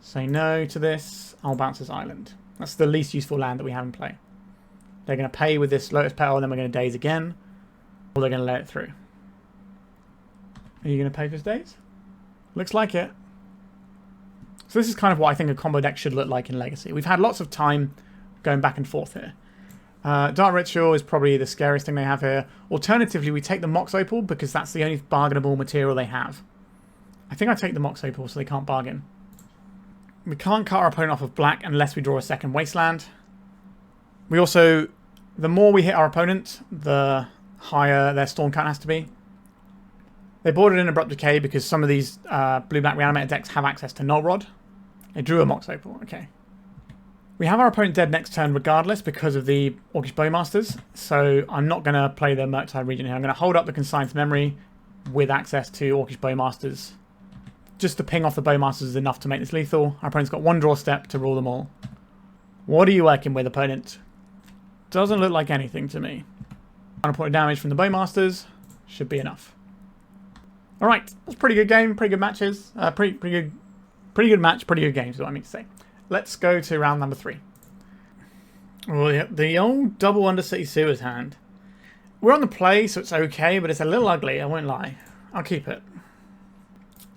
Say no to this. I'll bounce this island. That's the least useful land that we have in play. They're going to pay with this Lotus Petal, and then we're going to daze again. Or they're going to let it through. Are you going to pay for this daze? Looks like it. So this is kind of what I think a combo deck should look like in Legacy. We've had lots of time going back and forth here. Dark Ritual is probably the scariest thing they have here. Alternatively, we take the Mox Opal because that's the only bargainable material they have. I think I take the Mox Opal so they can't bargain. We can't cut our opponent off of black unless we draw a second Wasteland. We also, the more we hit our opponent, the higher their Storm count has to be. They boarded in Abrupt Decay because some of these blue-black Reanimator decks have access to Null Rod. They drew a Mox Opal, okay. We have our opponent dead next turn regardless because of the Orcish Bowmasters, so I'm not going to play the Murktide Regent here. I'm going to hold up the Consign to Memory with access to Orcish Bowmasters. Just to ping off the Bowmasters is enough to make this lethal. Our opponent's got one draw step to rule them all. What are you working with, opponent? Doesn't look like anything to me. 1 point of damage from the Bowmasters. should be enough. All right, that's a pretty good game, pretty good matches, pretty good match, pretty good games is what I mean to say. Let's go to round number 3. Oh, yeah, the old double Undercity Sewers hand. We're on the play, so it's okay, but it's a little ugly, I won't lie. I'll keep it.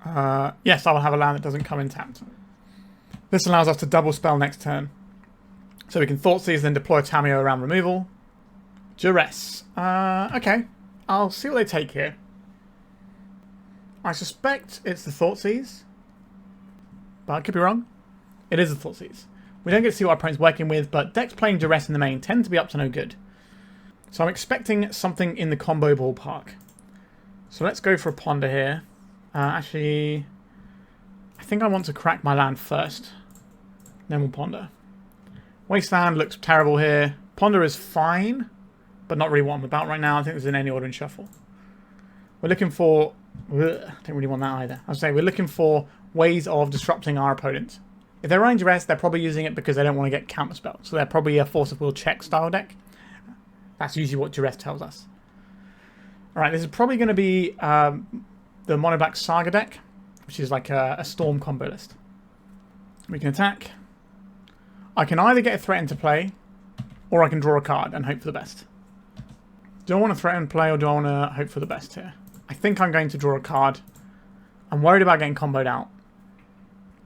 Yes, I will have a land that doesn't come in tapped. This allows us to double spell next turn. So we can Thoughtseize, then deploy Tamiyo around removal. Duress. Okay. I'll see what they take here. I suspect it's the Thoughtseize, but I could be wrong. It is the Thoughtseize. We don't get to see what our opponent's working with, but decks playing Duress in the main tend to be up to no good. So I'm expecting something in the combo ballpark. So let's go for a Ponder here. Actually, I think I want to crack my land first. Then we'll Ponder. Wasteland looks terrible here. Ponder is fine, but not really what I'm about right now. I think there's in any order in shuffle. We're looking for... Ugh, don't really want that either. I was saying we're looking for ways of disrupting our opponent. If they're running Duress, they're probably using it because they don't want to get counterspelled. So they're probably a Force of Will check style deck. That's usually what Duress tells us. Alright, this is probably going to be the Mono Black Saga deck, which is like a Storm combo list. We can attack. I can either get a threat into play, or I can draw a card and hope for the best. Do I want to threaten play, or do I want to hope for the best here? I think I'm going to draw a card. I'm worried about getting comboed out.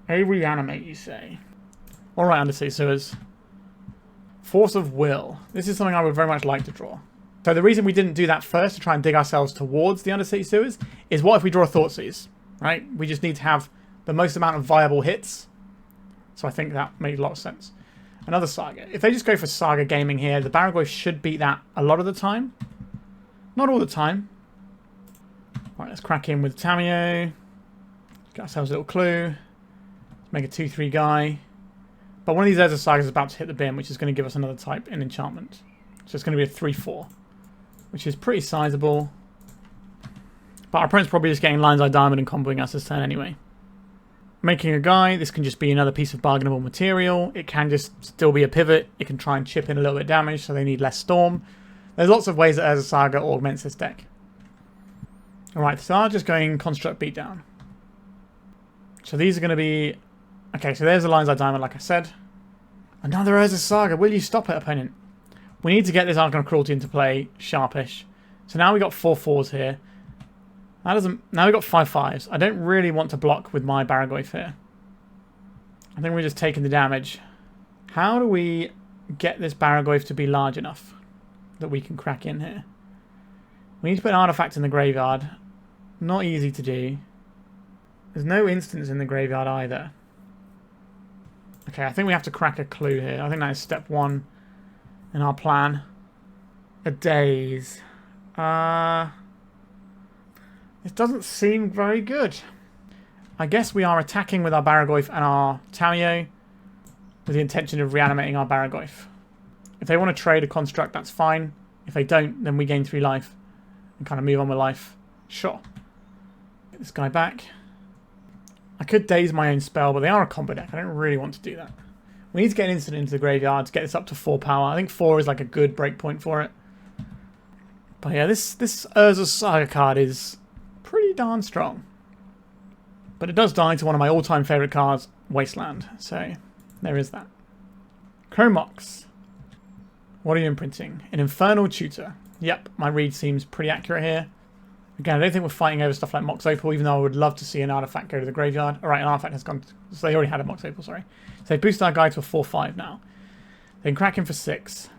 A Reanimate, you say? Alright, Undercity Sewers. Force of Will. This is something I would very much like to draw. So the reason we didn't do that first to try and dig ourselves towards the Undercity Sewers is what if we draw a Thoughtseize, right? We just need to have the most amount of viable hits. So I think that made a lot of sense. Another Saga. If they just go for Saga Gaming here, the Barrowgoyf should beat that a lot of the time. Not all the time. Right, let's crack in with Tamiyo. Get ourselves a little clue. Make a 2-3 guy. But one of these Urza Sagas is about to hit the bin, which is going to give us another type in enchantment. So it's going to be a 3-4, which is pretty sizable. But our opponent's probably just getting Lion's Eye Diamond and comboing us this turn anyway. Making a guy, this can just be another piece of bargainable material. It can just still be a pivot. It can try and chip in a little bit of damage, so they need less Storm. There's lots of ways that Urza Saga augments this deck. Alright, so I'm just going Construct Beatdown. So these are going to be... Okay, so there's the Lion's Eye Diamond, like I said. Another Urza Saga. Will you stop it, opponent? We need to get this Archon of Cruelty into play sharpish. So now we got 4-4s here. That doesn't... Now we got 5-5s. I don't really want to block with my Barrowgoyf here. I think we're just taking the damage. How do we get this Barrowgoyf to be large enough that we can crack in here? We need to put an artifact in the graveyard. Not easy to do. There's no instants in the graveyard either. Okay, I think we have to crack a clue here. I think that is step 1 in our plan. A Daze. This doesn't seem very good. I guess we are attacking with our Barrowgoyf and our Tamiyo with the intention of reanimating our Barrowgoyf. If they want to trade a construct, that's fine. If they don't, then we gain 3 life and kind of move on with life. Sure. Get this guy back. I could Daze my own spell, but they are a combo deck. I don't really want to do that. We need to get an instant into the graveyard to get this up to 4 power. I think 4 is like a good breakpoint for it. But yeah, this Urza Saga card is pretty darn strong. But it does die to one of my all-time favourite cards, Wasteland. So there is that. Chromox. What are you imprinting? An Infernal Tutor. Yep, my read seems pretty accurate here. Again, I don't think we're fighting over stuff like Mox Opal, even though I would love to see an artifact go to the graveyard. Alright, an artifact has gone... So they already had a Mox Opal, sorry. So they boosted our guy to a 4-5 now. They can crack him for 6.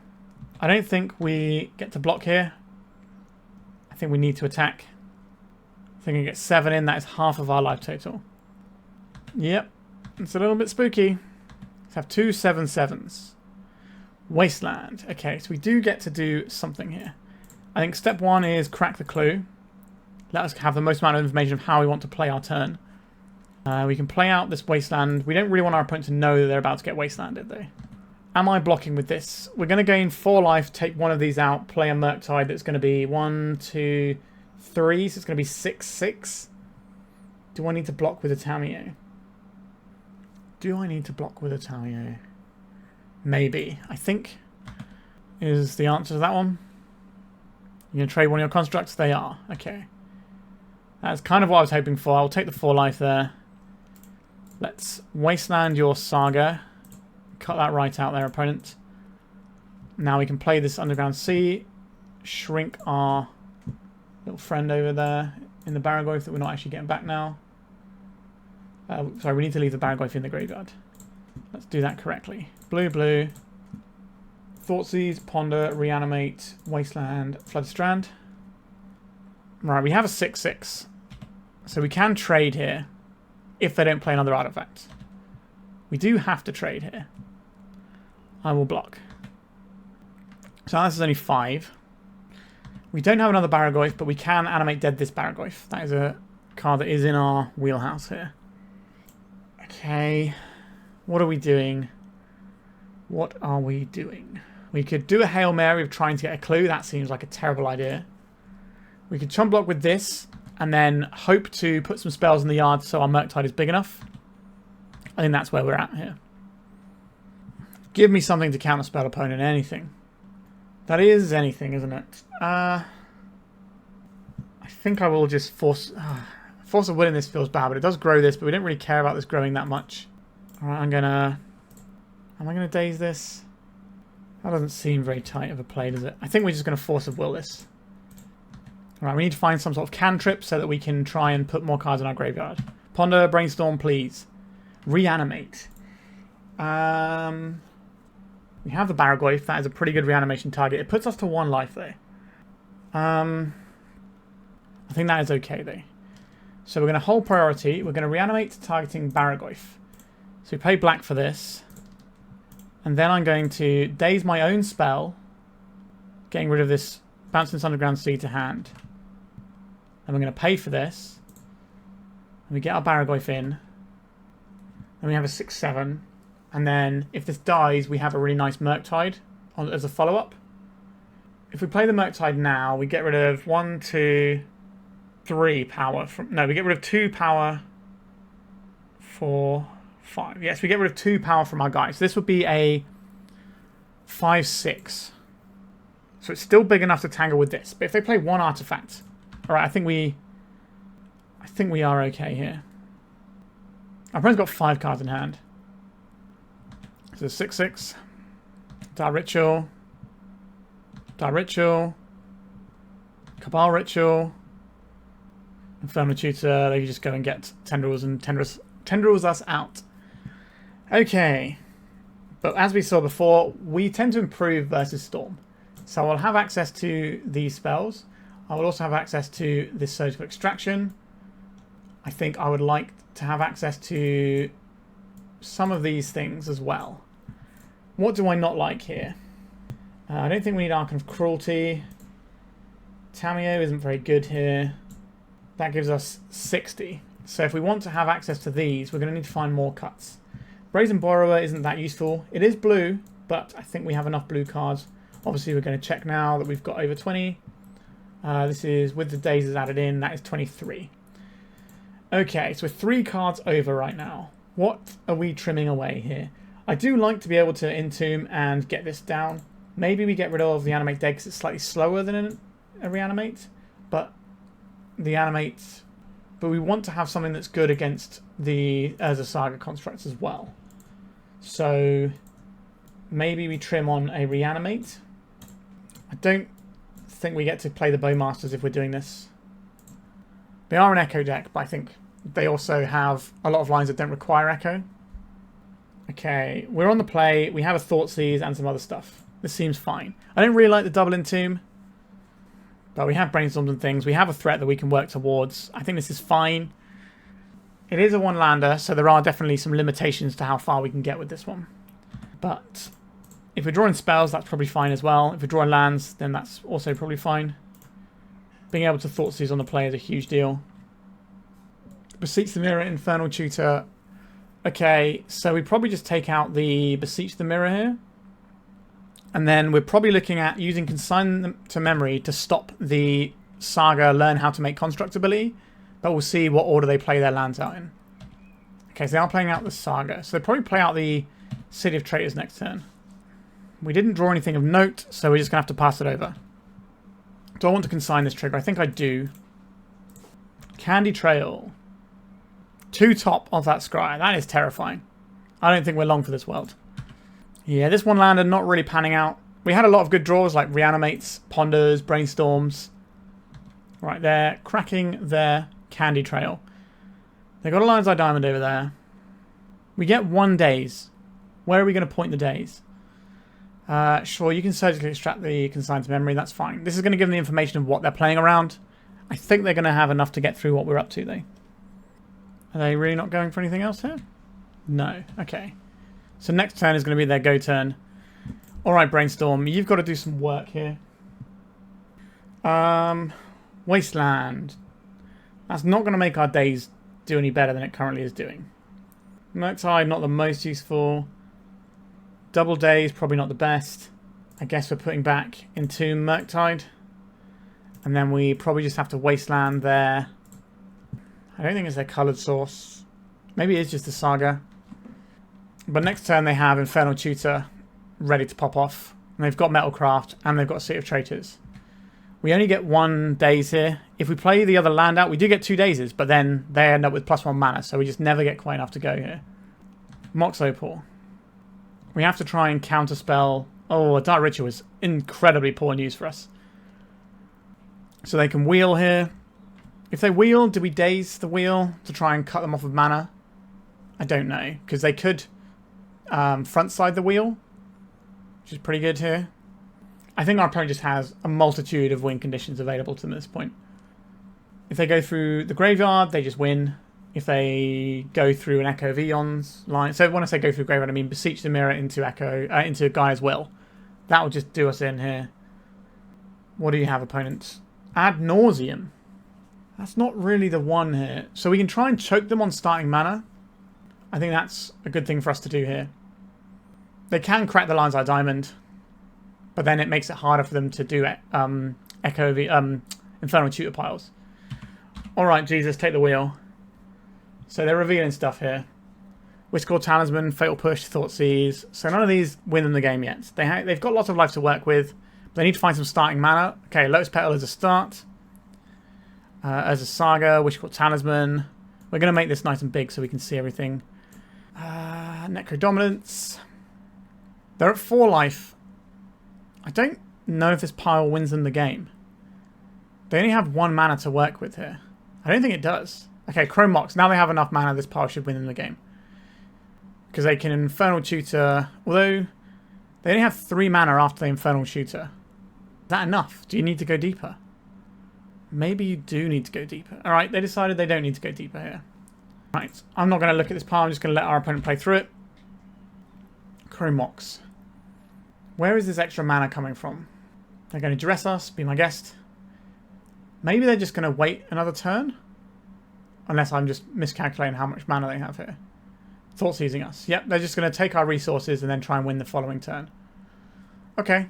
I don't think we get to block here. I think we need to attack. I think we get 7 in. That is half of our life total. Yep. It's a little bit spooky. Let's have 2 7/7s. Wasteland. Okay, so we do get to do something here. I think step 1 is crack the clue. Let us have the most amount of information of how we want to play our turn. We can play out this Wasteland. We don't really want our opponent to know that they're about to get Wastelanded, though. Am I blocking with this? We're going to gain 4 life, take one of these out, play a Murktide that's going to be 1, 2, 3. So it's going to be 6/6. Do I need to block with a Tamiyo? Do I need to block with a Tamiyo? Maybe. I think is the answer to that one. You going to trade one of your constructs? They are. Okay. That's kind of what I was hoping for. I'll take the 4 life there. Let's Wasteland your Saga. Cut that right out there, opponent. Now we can play this Underground Sea. Shrink our little friend over there in the Barrowgoyf that we're not actually getting back now. Sorry, we need to leave the Barrowgoyf in the graveyard. Let's do that correctly. Blue, blue. Thoughtseize, Ponder, Reanimate, Wasteland, Flooded Strand. Right, we have a 6/6. So we can trade here if they don't play another artifact. We do have to trade here. I will block. So this is only 5. We don't have another Barrowgoyf, but we can Animate Dead this Barrowgoyf. That is a card that is in our wheelhouse here. Okay. What are we doing? What are we doing? We could do a Hail Mary of trying to get a clue. That seems like a terrible idea. We could chump block with this and then hope to put some spells in the yard so our Murktide is big enough. I think that's where we're at here. Give me something to counterspell opponent, anything. That is anything, isn't it? I think I will just force... Force of winning this feels bad, but it does grow this, but we don't really care about this growing that much. Alright, I'm gonna... Am I gonna Daze this? That doesn't seem very tight of a play, does it? I think we're just gonna Force of Will this. Alright, we need to find some sort of cantrip so that we can try and put more cards in our graveyard. Ponder, Brainstorm, please. Reanimate. We have the Barrowgoyf. That is a pretty good reanimation target. It puts us to 1 life, though. I think that is okay, though. So we're going to hold priority. We're going to reanimate targeting Barrowgoyf. So we play black for this. And then I'm going to Daze my own spell. Getting rid of this Bouncing this Underground Sea to hand. And we're going to pay for this. And we get our Barrowgoyf in. And we have a 6/7. And then if this dies, we have a really nice Murktide as a follow-up. If we play the Murktide now, we get rid of 1, 2, 3 power. No, we get rid of 2 power, 4, 5. Yes, we get rid of 2 power from our guy. So this would be a 5/6. So it's still big enough to tangle with this. But if they play 1 artifact, all right, I think we are okay here. Our opponent's got 5 cards in hand. So 6/6. Dark Ritual. Dark Ritual. Cabal Ritual. Infernal Tutor. They can just go and get Tendrils and Tendrils us out. Okay. But as we saw before, we tend to improve versus Storm. So I'll have access to these spells. I will also have access to this Surgical Extraction. I think I would like to have access to some of these things as well. What do I not like here? I don't think we need Archon of Cruelty. Tamiyo isn't very good here. That gives us 60. So if we want to have access to these, we're going to need to find more cuts. Brazen Borrower isn't that useful. It is blue, but I think we have enough blue cards. Obviously, we're going to check now that we've got over 20. This is, with the Dazes added in, that is 23. Okay, so we're 3 cards over right now. What are we trimming away here? I do like to be able to Entomb and get this down. Maybe we get rid of the Animate Dead because it's slightly slower than a Reanimate. But the Animate... But we want to have something that's good against the Urza Saga constructs as well. So maybe we trim on a Reanimate. I don't think we get to play the Bowmasters if we're doing this. They are an Echo deck, but I think they also have a lot of lines that don't require Echo. Okay, we're on the play. We have a Thoughtseize and some other stuff. This seems fine. I don't really like the double Entomb, but we have Brainstorms and things. We have a threat that we can work towards. I think this is fine. It is a one-lander, so there are definitely some limitations to how far we can get with this one. But if we're drawing spells, that's probably fine as well. If we're drawing lands, then that's also probably fine. Being able to Thoughtseize on the play is a huge deal. Beseech the Mirror, Infernal Tutor. Okay, so we probably just take out the Beseech the Mirror here. And then we're probably looking at using Consign to Memory to stop the Saga learn how to make construct ability. But we'll see what order they play their lands out in. Okay, so they are playing out the Saga. So they'll probably play out the City of Traitors next turn. We didn't draw anything of note, so we're just going to have to pass it over. Do I want to consign this trigger? I think I do. Candy Trail. 2 top of that scry. That is terrifying. I don't think we're long for this world. Yeah, this one lander not really panning out. We had a lot of good draws like Reanimates, Ponders, Brainstorms. Right there. Cracking their Candy Trail. They've got a Lion's Eye Diamond over there. We get 1 Daze. Where are we going to point the Daze? Sure, you can surgically extract the consigned memory. That's fine. This is going to give them the information of what they're playing around. I think they're going to have enough to get through what we're up to, though. Are they really not going for anything else here? No. Okay. So next turn is going to be their go turn. Alright, Brainstorm. You've got to do some work here. Wasteland. That's not going to make our Daze do any better than it currently is doing. Murktide, not the most useful. Double Daze, probably not the best. I guess we're putting back Entomb Murktide. And then we probably just have to Wasteland there. I don't think it's their coloured source. Maybe it is just the Saga. But next turn they have Infernal Tutor ready to pop off. And they've got Metalcraft and they've got City of Traitors. We only get 1 Daze here. If we play the other land out, we do get 2 Dazes, but then they end up with +1 mana, so we just never get quite enough to go here. Mox Opal. We have to try and counterspell. Oh, a Dark Ritual is incredibly poor news for us. So they can wheel here. If they wheel, do we Daze the wheel to try and cut them off of mana? I don't know, because they could frontside the wheel, which is pretty good here. I think our opponent just has a multitude of win conditions available to them at this point. If they go through the graveyard, they just win. If they go through an Echo of Eons line, so when I say go through graveyard, I mean beseech the mirror into into Gaia's Will. That will just do us in here. What do you have, opponents? Ad Nauseam. That's not really the one here. So we can try and choke them on starting mana. I think that's a good thing for us to do here. They can crack the Lion's Eye Diamond, but then it makes it harder for them to do Infernal Tutor piles. Alright, Jesus, take the wheel. So they're revealing stuff here. Whiscore Talisman, Fatal Push, Thoughtseize. So none of these win them the game yet. They've got lots of life to work with. But they need to find some starting mana. Okay, Lotus Petal as a start. As a Saga, Wishcore Talisman. We're going to make this nice and big so we can see everything. Necro Dominance. They're at 4 life. I don't know if this pile wins them the game. They only have 1 mana to work with here. I don't think it does. Okay, Chrome Mox. Now they have enough mana, this pile should win them the game. Because they can Infernal Tutor. Although, they only have 3 mana after the Infernal Tutor. Is that enough? Do you need to go deeper? Maybe you do need to go deeper. Alright, they decided they don't need to go deeper here. Right, I'm not going to look at this pile. I'm just going to let our opponent play through it. Chrome Mox. Where is this extra mana coming from? They're going to dress us, be my guest. Maybe they're just going to wait another turn? Unless I'm just miscalculating how much mana they have here. Thoughtseizing us. Yep, they're just going to take our resources and then try and win the following turn. Okay.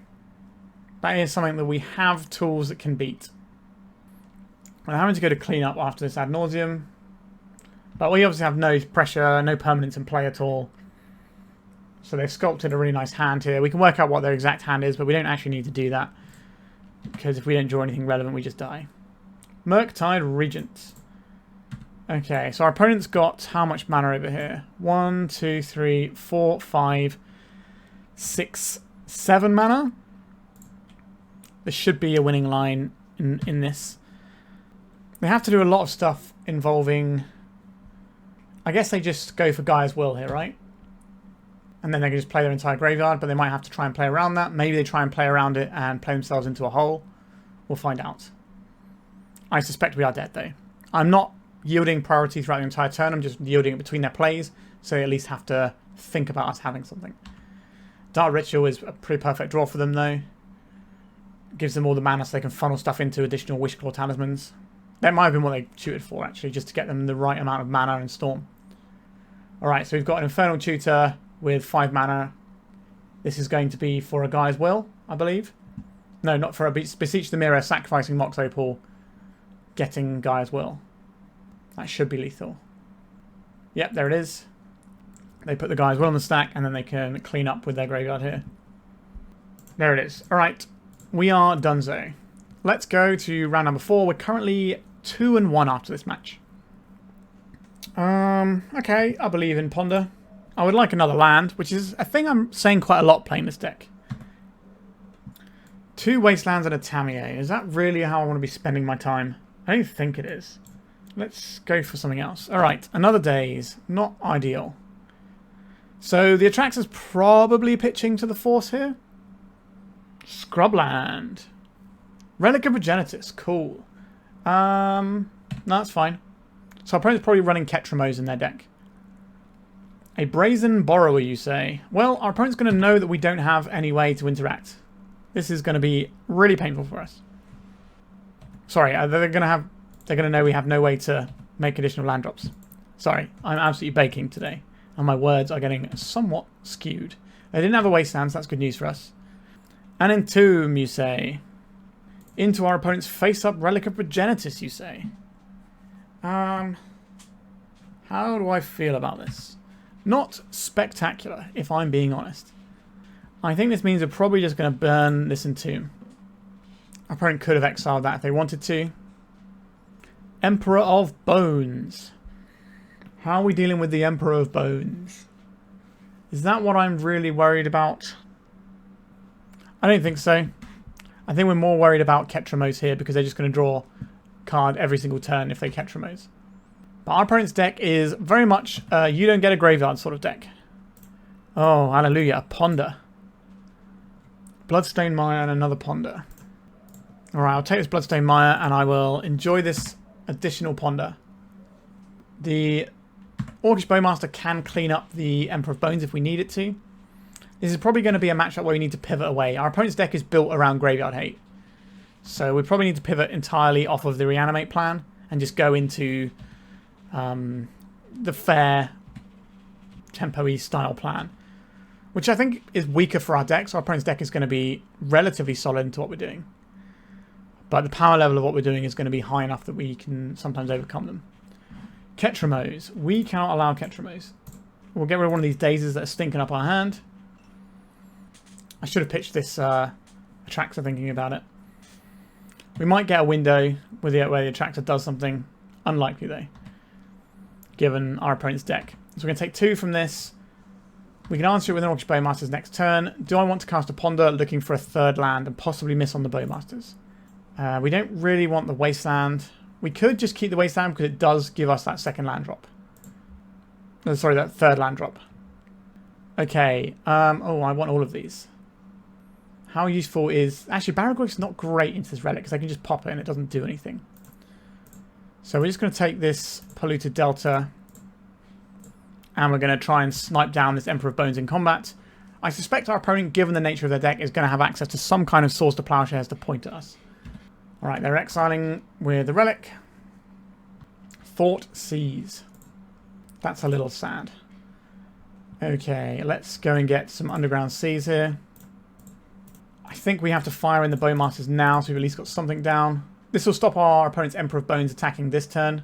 That is something that we have tools that can beat. I'm having to go to clean up after this ad nauseum. But we obviously have no pressure, no permanence in play at all. So they've sculpted a really nice hand here. We can work out what their exact hand is, but we don't actually need to do that. Because if we don't draw anything relevant, we just die. Murktide Regent. Okay, so our opponent's got how much mana over here? 1, 2, 3, 4, 5, 6, 7 mana. There should be a winning line in this. They have to do a lot of stuff involving... I guess they just go for Gaia's Will here, right? And then they can just play their entire graveyard, but they might have to try and play around that. Maybe they try and play around it and play themselves into a hole. We'll find out. I suspect we are dead, though. I'm not yielding priority throughout the entire turn. I'm just yielding it between their plays, so they at least have to think about us having something. Dark Ritual is a pretty perfect draw for them, though. Gives them all the mana so they can funnel stuff into additional Wishclaw Talismans. That might have been what they tutored for, actually, just to get them the right amount of mana and Storm. Alright, so we've got an Infernal Tutor with 5 mana. This is going to be for a Gaia's Will, I believe. No, not for a Beseech the Mirror, sacrificing Mox Opal, getting Gaia's Will. That should be lethal. Yep, there it is. They put the Gaia's Will on the stack, and then they can clean up with their graveyard here. There it is. Alright, we are donezo. let's go to round number 4. We're currently 2-1 after this match. Okay, I believe in Ponder. I would like another land, which is a thing I'm saying quite a lot playing this deck. 2 Wastelands and a Tamiyo. Is that really how I want to be spending my time? I don't think it is. Let's go for something else. Alright, another Daze. Not ideal. So the Atraxa's probably pitching to the Force here. Scrubland. Relic of Regenitus. Cool. No, that's fine. So our opponent's probably running Ketramos in their deck. A Brazen Borrower, you say? Well, our opponent's going to know that we don't have any way to interact. This is going to be really painful for us. Sorry, they're going to know we have no way to make additional land drops. Sorry, I'm absolutely baking today, and my words are getting somewhat skewed. They didn't have a Wasteland, so that's good news for us. An Entomb, you say? Into our opponent's face-up Relic of Regenitus, you say? How do I feel about this? Not spectacular, if I'm being honest. I think this means we're probably just going to burn this Entomb. Our opponent could have exiled that if they wanted to. Emperor of Bones. How are we dealing with the Emperor of Bones? Is that what I'm really worried about? I don't think so. I think we're more worried about Ketramos here because they're just going to draw card every single turn if they Ketramos. But our opponent's deck is very much you don't get a graveyard sort of deck. Oh, hallelujah, a Ponder. Bloodstained Mire and another Ponder. Alright, I'll take this Bloodstained Mire and I will enjoy this additional Ponder. The Orcish Bowmaster can clean up the Emperor of Bones if we need it to. This is probably going to be a matchup where we need to pivot away. Our opponent's deck is built around Graveyard Hate. So we probably need to pivot entirely off of the Reanimate plan and just go into the fair tempo-y style plan. Which I think is weaker for our deck, so our opponent's deck is going to be relatively solid into what we're doing. But the power level of what we're doing is going to be high enough that we can sometimes overcome them. Ketramos. We cannot allow Ketramos. We'll get rid of one of these Dazes that are stinking up our hand. I should have pitched this Atraxa thinking about it. We might get a window where the Atraxa does something. Unlikely though, given our opponent's deck. So we're going to take 2 from this. We can answer it with an Orcish Bowmasters next turn. Do I want to cast a Ponder looking for a 3rd land and possibly miss on the Bowmasters? We don't really want the Wasteland. We could just keep the Wasteland because it does give us that 2nd land drop. Oh, sorry, that 3rd land drop. Okay. Oh, I want all of these. How useful is... Actually, Barrowgoyf's not great into this relic because I can just pop it and it doesn't do anything. So we're just going to take this Polluted Delta and we're going to try and snipe down this Emperor of Bones in combat. I suspect our opponent, given the nature of their deck, is going to have access to some kind of Swords to Plowshares to point at us. Alright, they're exiling with the relic. Thoughtseize. That's a little sad. Okay, let's go and get some Underground Seas here. I think we have to fire in the Bowmasters now, so we've at least got something down. This will stop our opponent's Emperor of Bones attacking this turn.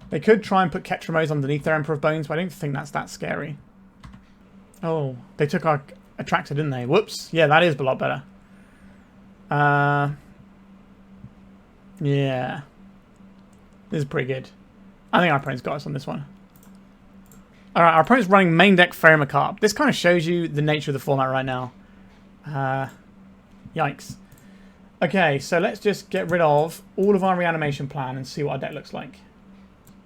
They could try and put Ketramos underneath their Emperor of Bones, but I don't think that's that scary. Oh, they took our Atraxa, didn't they? Whoops. Yeah, that is a lot better. Yeah. This is pretty good. I think our opponent's got us on this one. Alright, our opponent's running main deck Ferromacarp. This kind of shows you the nature of the format right now. Yikes. Okay, so let's just get rid of all of our reanimation plan and see what our deck looks like.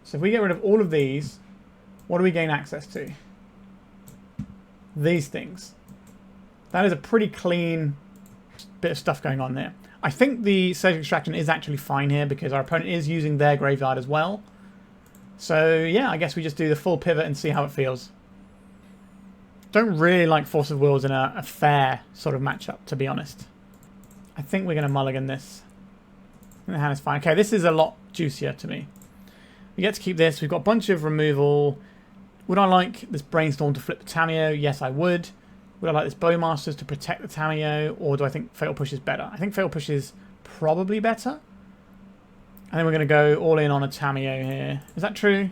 So if we get rid of all of these, what do we gain access to? These things. That is a pretty clean bit of stuff going on there. I think the Surgical Extraction is actually fine here because our opponent is using their graveyard as well. So yeah, I guess we just do the full pivot and see how it feels. Don't really like Force of Wills in a fair sort of matchup, to be honest. I think we're going to mulligan this. The hand is fine. Okay, this is a lot juicier to me. We get to keep this. We've got a bunch of removal. Would I like this Brainstorm to flip the Tamiyo? Yes, I would. Would I like this Bowmasters to protect the Tamiyo? Or do I think Fatal Push is better? I think Fatal Push is probably better. I think we're going to go all in on a Tamiyo here. Is that true?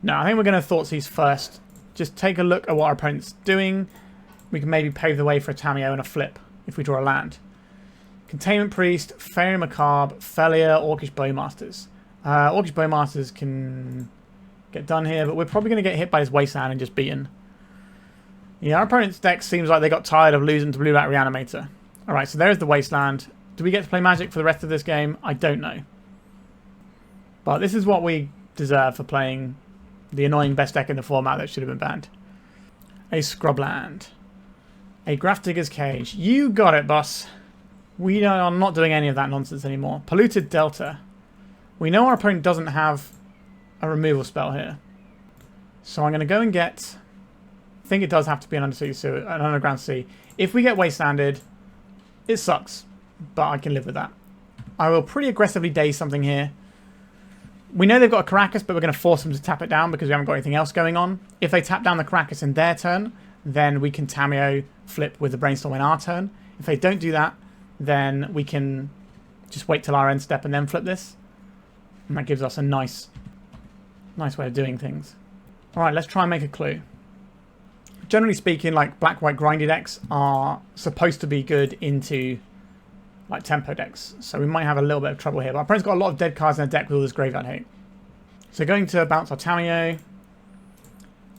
No, I think we're going to Thoughtseize first. Just take a look at what our opponent's doing. We can maybe pave the way for a Tamiyo and a flip if we draw a land. Containment Priest, Fairy Macabre, Felia, Orcish Bowmasters. Orcish Bowmasters can get done here, but we're probably going to get hit by this Wasteland and just beaten. Yeah, our opponent's deck seems like they got tired of losing to Blue-Black Reanimator. Alright, so there's the Wasteland. Do we get to play Magic for the rest of this game? I don't know. But this is what we deserve for playing the annoying best deck in the format that should have been banned. A Scrubland. A Graph Digger's Cage. You got it, boss. We are not doing any of that nonsense anymore. Polluted Delta. We know our opponent doesn't have a removal spell here. So I'm going to go and get... I think it does have to be an Undercity Sewer, an Underground Sea. If we get Wastelanded, it sucks. But I can live with that. I will pretty aggressively Daze something here. We know they've got a Caracas, but we're going to force them to tap it down because we haven't got anything else going on. If they tap down the Caracas in their turn, then we can Tamiyo flip with the Brainstorm in our turn. If they don't do that, then we can just wait till our end step and then flip this. And that gives us a nice way of doing things. Alright, let's try and make a clue. Generally speaking, like black-white grindy decks are supposed to be good into like tempo decks. So we might have a little bit of trouble here. But our opponent's got a lot of dead cards in their deck with all this graveyard hate. So going to bounce our Tamiyo.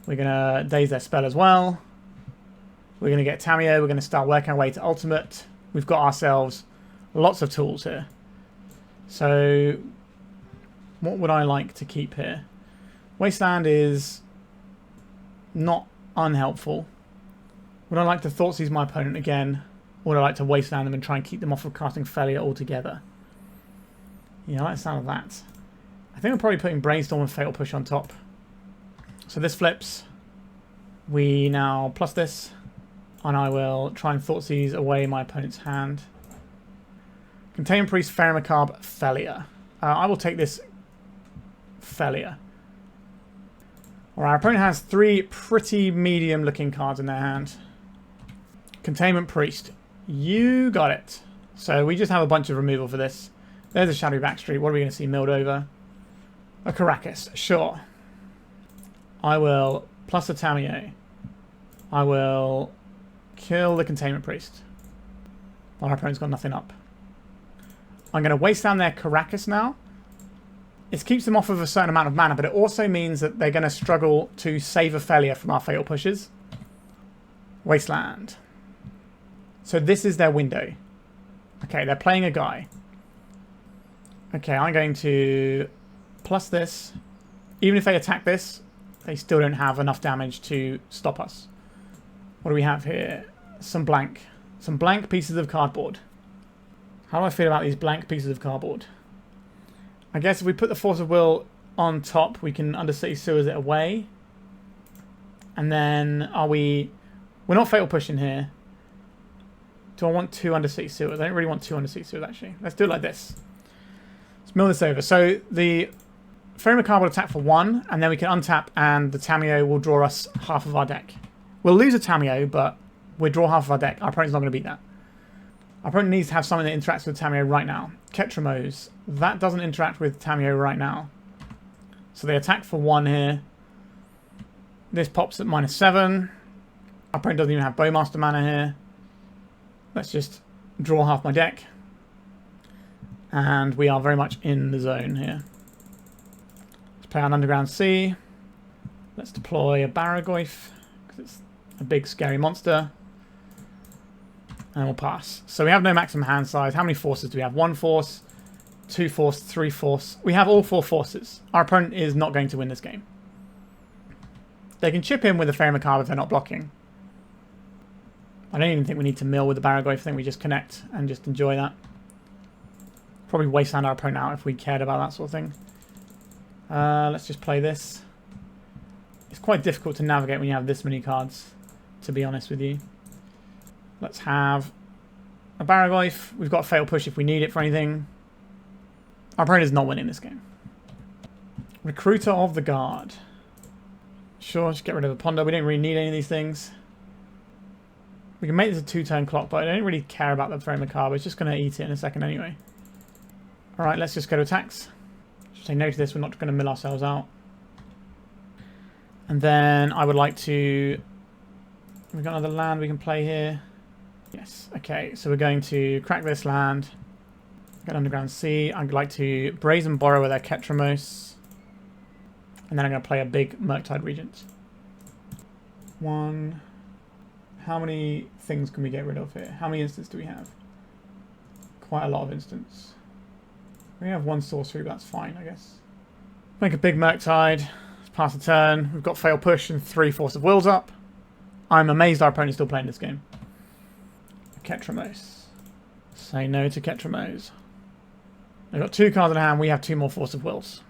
We're going to Daze their spell as well. We're going to get Tamiyo. We're going to start working our way to ultimate. We've got ourselves lots of tools here. So what would I like to keep here? Wasteland is not unhelpful. Would I like to Thoughtseize my opponent again? Or would I like to Wasteland them and try and keep them off of casting Felia altogether? Yeah, I like the sound of that. I think I'm probably putting Brainstorm and Fatal Push on top. So this flips. We now plus this. And I will try and Thoughtseize away my opponent's hand. Containment Priest, Fairy Macabre, Felia. I will take this Felia. Alright, our opponent has 3 pretty medium looking cards in their hand. Containment Priest. You got it. So we just have a bunch of removal for this. There's a Shadowy Backstreet. What are we going to see milled over? A Caracas. Sure. I will plus a Tamiyo. I will kill the Containment Priest. Well, our opponent's got nothing up. I'm going to waste down their Caracas now. It keeps them off of a certain amount of mana, but it also means that they're going to struggle to save a Felia from our Fatal Pushes. Wasteland. So this is their window. Okay, they're playing a guy. Okay, I'm going to plus this. Even if they attack this, they still don't have enough damage to stop us. What do we have here? Some blank pieces of cardboard. How do I feel about these blank pieces of cardboard? I guess if we put the Force of Will on top, we can Undercity Sewers it away. And then we're not Fatal Pushing here. Do I want 2 Undercity Sewers? I don't really want 2 Undercity Sewers, actually. Let's do it like this. Let's mill this over. So the Fairy Macabre will attack for 1, and then we can untap, and the Tamiyo will draw us half of our deck. We'll lose a Tamiyo, but we'll draw half of our deck. Our opponent's not going to beat that. Our opponent needs to have something that interacts with Tamiyo right now. Ketramos. That doesn't interact with Tamiyo right now. So they attack for 1 here. This pops at -7. Our opponent doesn't even have Bowmaster mana here. Let's just draw half my deck. And we are very much in the zone here. Let's play an Underground Sea. Let's deploy a Barrowgoyf, because it's a big scary monster. And we'll pass. So we have no maximum hand size. How many forces do we have? 1 force, 2 force, 3 force. We have all 4 forces. Our opponent is not going to win this game. They can chip in with the Fairy Macabre if they're not blocking. I don't even think we need to mill with the Barrowgoyf. I think we just connect and just enjoy that. Probably wasteland our opponent out if we cared about that sort of thing. Let's just play this. It's quite difficult to navigate when you have this many cards, to be honest with you. Let's have a Barrowgoyf. We've got a Fatal Push if we need it for anything. Our opponent is not winning this game. Recruiter of the Guard. Sure, just get rid of the Ponder. We don't really need any of these things. We can make this a 2-turn clock, but I don't really care about the Fairy Macabre. It's just going to eat it in a second anyway. Alright, let's just go to attacks. Just say no to this. We're not going to mill ourselves out. And then I would like to... We've got another land we can play here. Yes. Okay, so we're going to crack this land. Get Underground Sea. I'd like to Brazen Borrower their Ketramos. And then I'm going to play a big Murktide Regent. One. How many things can we get rid of here? How many instants do we have? Quite a lot of instants. We have one sorcery, but that's fine, I guess. Make a big Murktide. Let's pass the turn. We've got Fail Push and 3 Force of Wills up. I'm amazed our opponent's still playing this game. Ketramos. Say no to Ketramos. They've got 2 cards in hand. We have 2 more Force of Wills.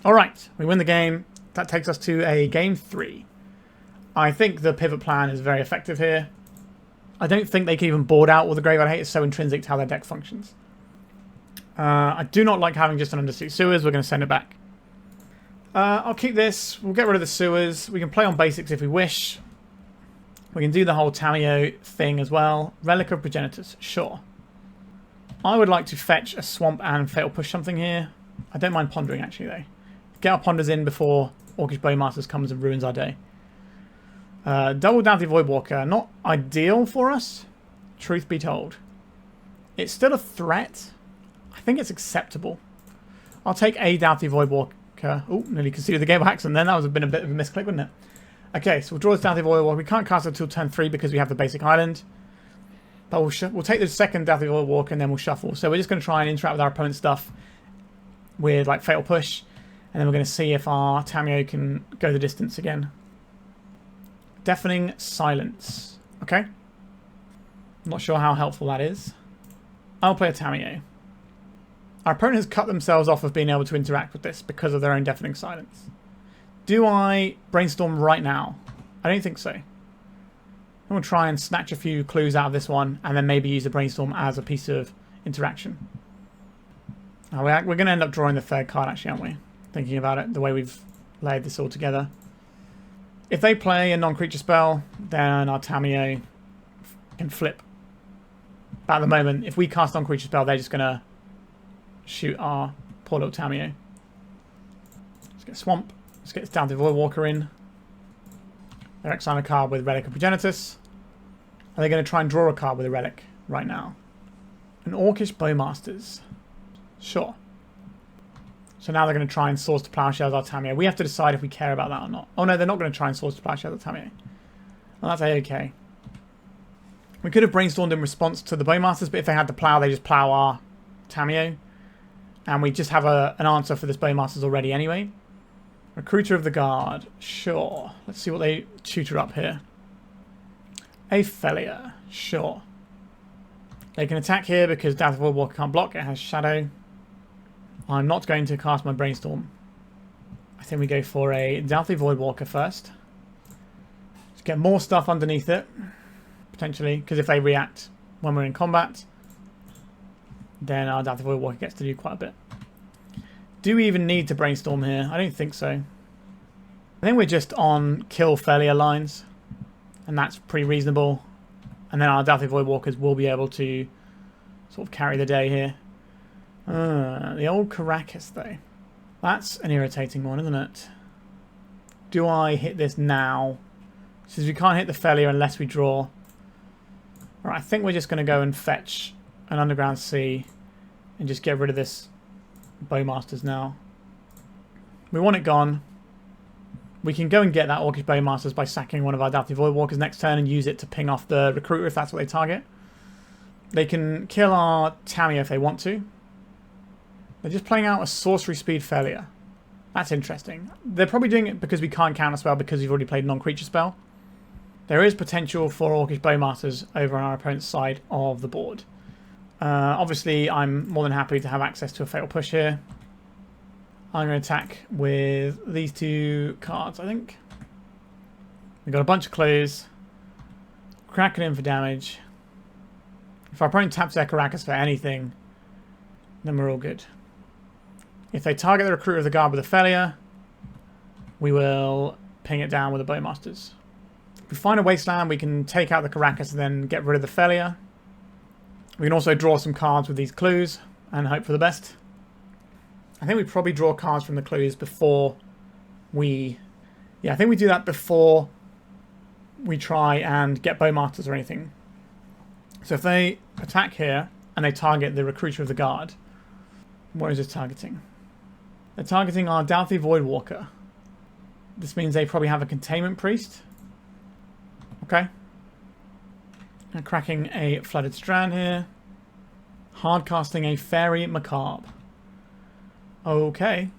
Alright, we win the game. That takes us to a game 3. I think the pivot plan is very effective here. I don't think they can even board out all the Graveyard Hate. It's so intrinsic to how their deck functions. I do not like having just an Undercity Sewers. We're going to send it back. I'll keep this. We'll get rid of the Sewers. We can play on basics if we wish. We can do the whole Tamiyo thing as well. Relic of Progenitors. Sure. I would like to fetch a Swamp and Fatal Push something here. I don't mind pondering, actually, though. Get our Ponders in before Orcish Bowmasters comes and ruins our day. Double Dauthi Voidwalker. Not ideal for us, truth be told. It's still a threat. I think it's acceptable. I'll take a Dauthi Voidwalker. Oh, nearly conceded the game by accident then. That was been a bit of a misclick, wouldn't it? Okay, so we'll draw this Dauthi Voidwalker. We can't cast it until turn 3 because we have the basic island. But we'll take the second Dauthi Voidwalker and then we'll shuffle. So we're just going to try and interact with our opponent's stuff with like Fatal Push. And then we're going to see if our Tamiyo can go the distance again. Deafening Silence. Okay. I'm not sure how helpful that is. I'll play a Tamiyo. Our opponent has cut themselves off of being able to interact with this because of their own Deafening Silence. Do I Brainstorm right now? I don't think so. I'm going to try and snatch a few clues out of this one and then maybe use the Brainstorm as a piece of interaction. Oh, we're going to end up drawing the third card actually, aren't we? Thinking about it, the way we've laid this all together. If they play a non-creature spell, then our Tamiyo can flip. But at the moment, if we cast non-creature spell, they're just going to shoot our poor little Tamiyo. Let's get Swamp. Let's get this Dauthi Voidwalker in. They're exiling a card with Relic of Progenitus. Are they going to try and draw a card with a Relic right now? An Orcish Bowmasters. Sure. So now they're going to try and Source to Plowshares our Tamiyo. We have to decide if we care about that or not. Oh no, they're not going to try and Source to Plowshares our Tamiyo. Well, that's okay. We could have Brainstormed in response to the Bowmasters, but if they had to plow, they just plow our Tamiyo. And we just have an answer for this Bowmasters already anyway. Recruiter of the Guard. Sure. Let's see what they tutor up here. A Failure. Sure. They can attack here because Dauthi Voidwalker can't block. It has Shadow. I'm not going to cast my Brainstorm. I think we go for a Dauthi Voidwalker first. Just get more stuff underneath it. Potentially. Because if they react when we're in combat, then our Dauthi Voidwalker gets to do quite a bit. Do we even need to Brainstorm here? I don't think so. I think we're just on kill failure lines. And that's pretty reasonable. And then our Dauthi Voidwalkers will be able to sort of carry the day here. The old Caracas, though. That's an irritating one, isn't it? Do I hit this now? Since we can't hit the failure unless we draw. Alright, I think we're just going to go and fetch an Underground Sea and just get rid of this Bowmasters now. We want it gone. We can go and get that Orcish Bowmasters by sacking one of our Dauthi Voidwalkers next turn and use it to ping off the Recruiter if that's what they target. They can kill our Tamiyo if they want to. They're just playing out a sorcery speed failure. That's interesting. They're probably doing it because we can't counterspell because we've already played non-creature spell. There is potential for Orcish Bowmasters over on our opponent's side of the board. Obviously, I'm more than happy to have access to a Fatal Push here. I'm going to attack with these 2 cards, I think. We've got a bunch of clues. Crack it in for damage. If our opponent taps their Caracas for anything, then we're all good. If they target the Recruiter of the Guard with a failure, we will ping it down with the Bowmasters. If we find a Wasteland, we can take out the Caracas and then get rid of the failure. We can also draw some cards with these clues and hope for the best. I think we probably draw cards from the clues before we... Yeah, I think we do that before we try and get Bowmasters or anything. So if they attack here and they target the Recruiter of the Guard, what is this targeting? They're targeting our Dauthi Voidwalker. This means they probably have a Containment Priest. Okay. And cracking a Flooded Strand here. Hard casting a Fairy Macabre. Okay.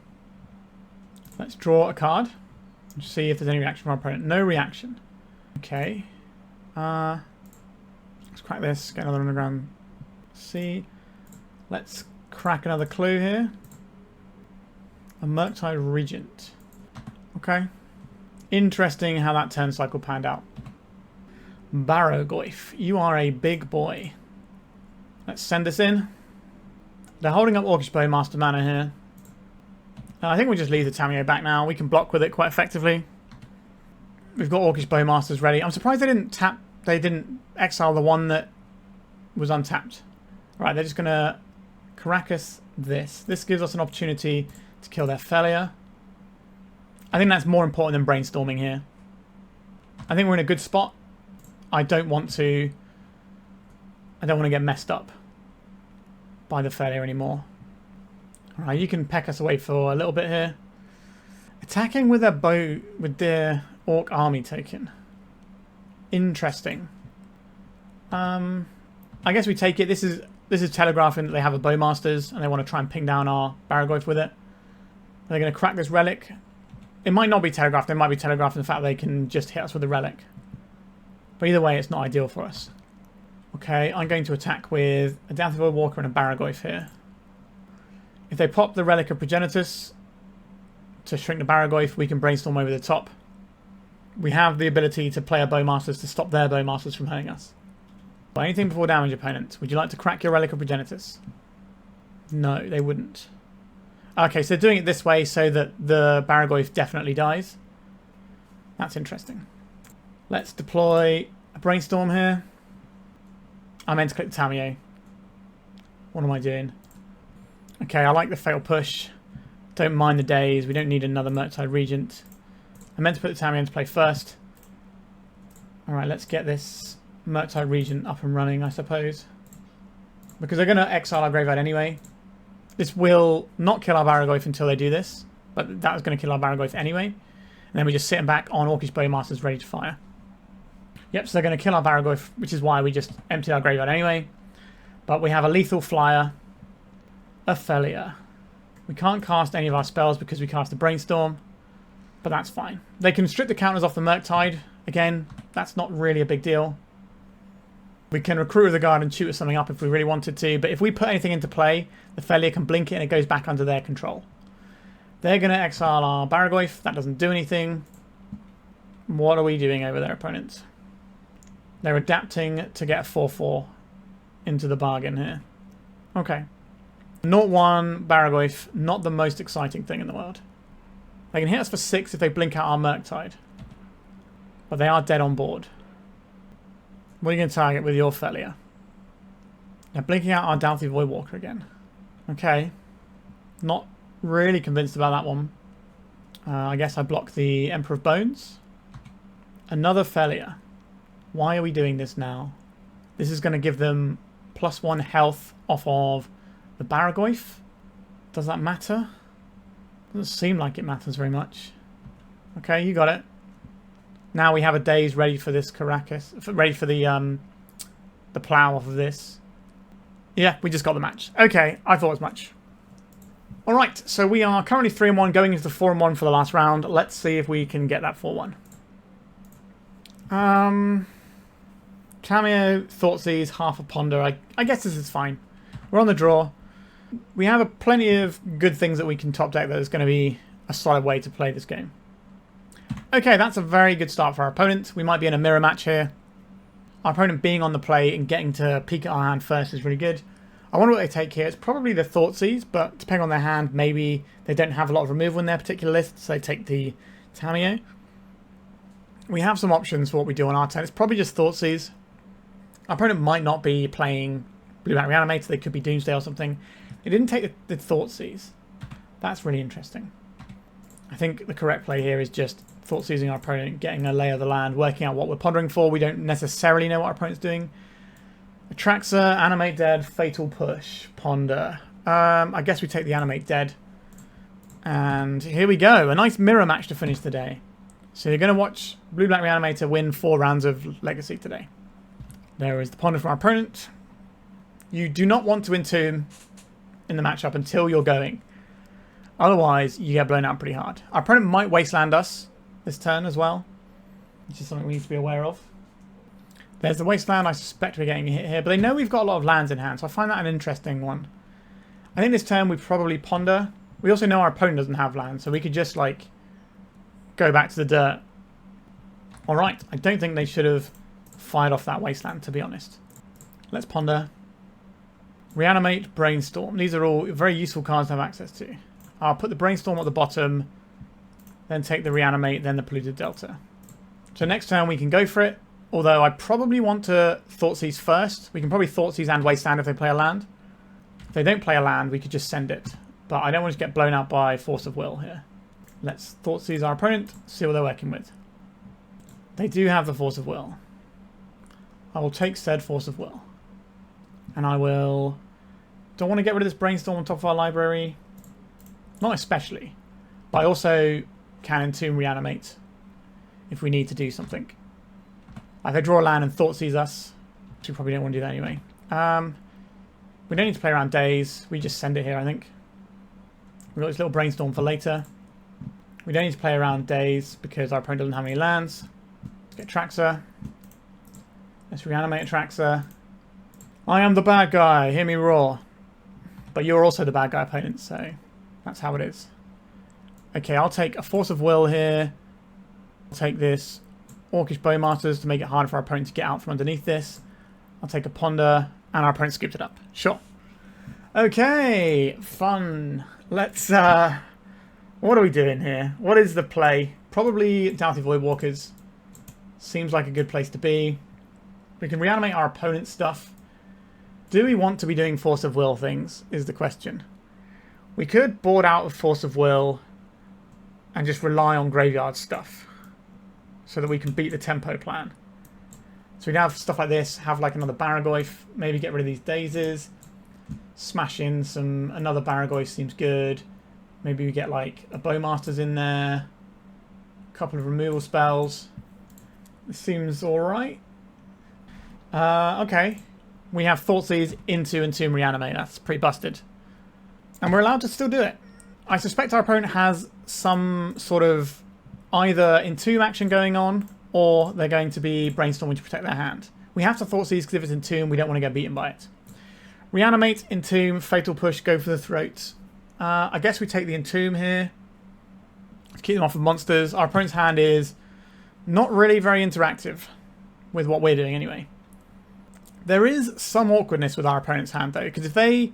Let's draw a card. See if there's any reaction from our opponent. No reaction. Okay. Let's crack this. Get another underground sea. Let's crack another clue here. A Murktide Regent. Okay. Interesting how that turn cycle panned out. Barrowgoyf, you are a big boy. Let's send this in. They're holding up Orcish Bowmasters mana here. I think we'll just leave the Tamiyo back now. We can block with it quite effectively. We've got Orcish Bowmasters ready. I'm surprised they didn't exile the one that was untapped. Right, they're just going to Caracas this. This gives us an opportunity to kill their Felia. I think that's more important than brainstorming here. I think we're in a good spot. I don't want to get messed up by the Felia anymore. Alright, you can peck us away for a little bit here. Attacking with their Orc army token. Interesting. I guess we take it. This is telegraphing that they have a Bowmasters and they want to try and ping down our Barrowgoyf with it. They're going to crack this relic. It might not be telegraphed. They might be telegraphing the fact that they can just hit us with the relic. But either way, it's not ideal for us. Okay, I'm going to attack with a Dauthi Voidwalker and a Barrowgoyf here. If they pop the Relic of Progenitus to shrink the Barrowgoyf, we can brainstorm over the top. We have the ability to play our Bowmasters to stop their Bowmasters from hurting us. But anything before damage, opponent. Would you like to crack your Relic of Progenitus? No, they wouldn't. Okay, so they're doing it this way so that the Barrowgoyf definitely dies. That's interesting. Let's deploy a Brainstorm here. I meant to click the Tamiyo. What am I doing? Okay, I like the Fatal Push. Don't mind the Daze. We don't need another Murktide Regent. I meant to put the Tamiyo into play first. Alright, let's get this Murktide Regent up and running, I suppose. Because they're going to exile our graveyard anyway. This will not kill our Barrowgoyf until they do this. But that was going to kill our Barrowgoyf anyway. And then we're just sitting back on Orcish Bowmasters ready to fire. Yep, so they're going to kill our Barrowgoyf, which is why we just emptied our graveyard anyway. But we have a lethal flyer. A Felia. We can't cast any of our spells because we cast a Brainstorm. But that's fine. They can strip the counters off the Murktide. Again, that's not really a big deal. We can recruit the guard and shoot something up if we really wanted to. But if we put anything into play, the Felia can blink it and it goes back under their control. They're going to exile our Barrowgoyf. That doesn't do anything. What are we doing over their opponents? They're adapting to get a 4-4 into the bargain here. Okay. 0-1 Barrowgoyf, not the most exciting thing in the world. They can hit us for 6 if they blink out our Murktide. But they are dead on board. What are you going to target with your Felia? They're blinking out our Dauthi Voidwalker again. Okay. Not really convinced about that one. I guess I block the Emperor of Bones. Another Felia. Why are we doing this now? This is going to give them +1 health off of the Barrowgoyf. Does that matter? Doesn't seem like it matters very much. Okay, you got it. Now we have a Daze ready for this Caracas, ready for the plow off of this. Yeah, we just got the match. Okay, I thought as much. Alright, so we are currently 3-1 going into the 4-1 for the last round. Let's see if we can get that 4-1. Tamiyo, Thoughtseize, half a Ponder. I guess this is fine. We're on the draw. We have plenty of good things that we can top deck that is going to be a solid way to play this game. Okay, that's a very good start for our opponent. We might be in a mirror match here. Our opponent being on the play and getting to peek at our hand first is really good. I wonder what they take here. It's probably the Thoughtseize, but depending on their hand, maybe they don't have a lot of removal in their particular list, so they take the Tamiyo. We have some options for what we do on our turn. It's probably just Thoughtseize. Our opponent might not be playing Blue-Black Reanimator. They could be Doomsday or something. They didn't take the Thoughtseize. That's really interesting. I think the correct play here is just Thoughtseizing our opponent, getting a lay of the land, working out what we're pondering for. We don't necessarily know what our opponent's doing. Atraxa, Animate Dead, Fatal Push, Ponder. I guess we take the Animate Dead. And here we go. A nice mirror match to finish the day. So you're going to watch Blue-Black Reanimator win 4 rounds of Legacy today. There is the Ponder from our opponent. You do not want to Entomb in the matchup until you're going. Otherwise, you get blown out pretty hard. Our opponent might Wasteland us this turn as well, which is something we need to be aware of. There's the Wasteland. I suspect we're getting hit here, but they know we've got a lot of lands in hand, so I find that an interesting one. I think this turn we probably Ponder. We also know our opponent doesn't have land, so we could just, like, go back to the dirt. Alright, I don't think they should have fired off that Wasteland, to be honest. Let's Ponder. Reanimate, Brainstorm. These are all very useful cards to have access to. I'll put the Brainstorm at the bottom, then take the Reanimate, then the Polluted Delta. So next turn we can go for it, although I probably want to Thoughtseize first. We can probably Thoughtseize and Wasteland if they play a land. If they don't play a land, we could just send it. But I don't want to get blown out by Force of Will here. Let's Thoughtseize our opponent, see what they're working with. They do have the Force of Will. I will take said Force of Will. And I will... Don't want to get rid of this Brainstorm on top of our library. Not especially. But I also can Entomb Reanimate if we need to do something. Like they draw a land and Thoughtseize us. Which we probably don't want to do that anyway. We don't need to play around Daze. We just send it here, I think. We've got this little Brainstorm for later. We don't need to play around Daze because our opponent doesn't have any lands. Let's get Atraxa. Let's Reanimate Atraxa. I am the bad guy. Hear me roar. But you're also the bad guy opponent, so that's how it is. Okay, I'll take a Force of Will here. I'll take this Orcish Bowmasters to make it harder for our opponent to get out from underneath this. I'll take a Ponder, and our opponent scooped it up. Sure. Okay, fun. Let's, what are we doing here? What is the play? Probably Dauthi Voidwalkers. Seems like a good place to be. We can reanimate our opponent's stuff. Do we want to be doing Force of Will things, is the question. We could board out of Force of Will and just rely on graveyard stuff so that we can beat the tempo plan. So we'd have stuff like this, have like another Barrowgoyf, maybe get rid of these Dazes, smash in another Barrowgoyf seems good. Maybe we get like a Bowmasters in there, a couple of removal spells. This seems alright. Okay. We have Thoughtseize into Entomb Reanimate. That's pretty busted. And we're allowed to still do it. I suspect our opponent has some sort of either Entomb action going on, or they're going to be Brainstorming to protect their hand. We have to Thoughtseize because if it's Entomb, we don't want to get beaten by it. Reanimate, Entomb, Fatal Push, go for the throat. I guess we take the Entomb here to keep them off of monsters. Our opponent's hand is not really very interactive with what we're doing anyway. There is some awkwardness with our opponent's hand though, because if they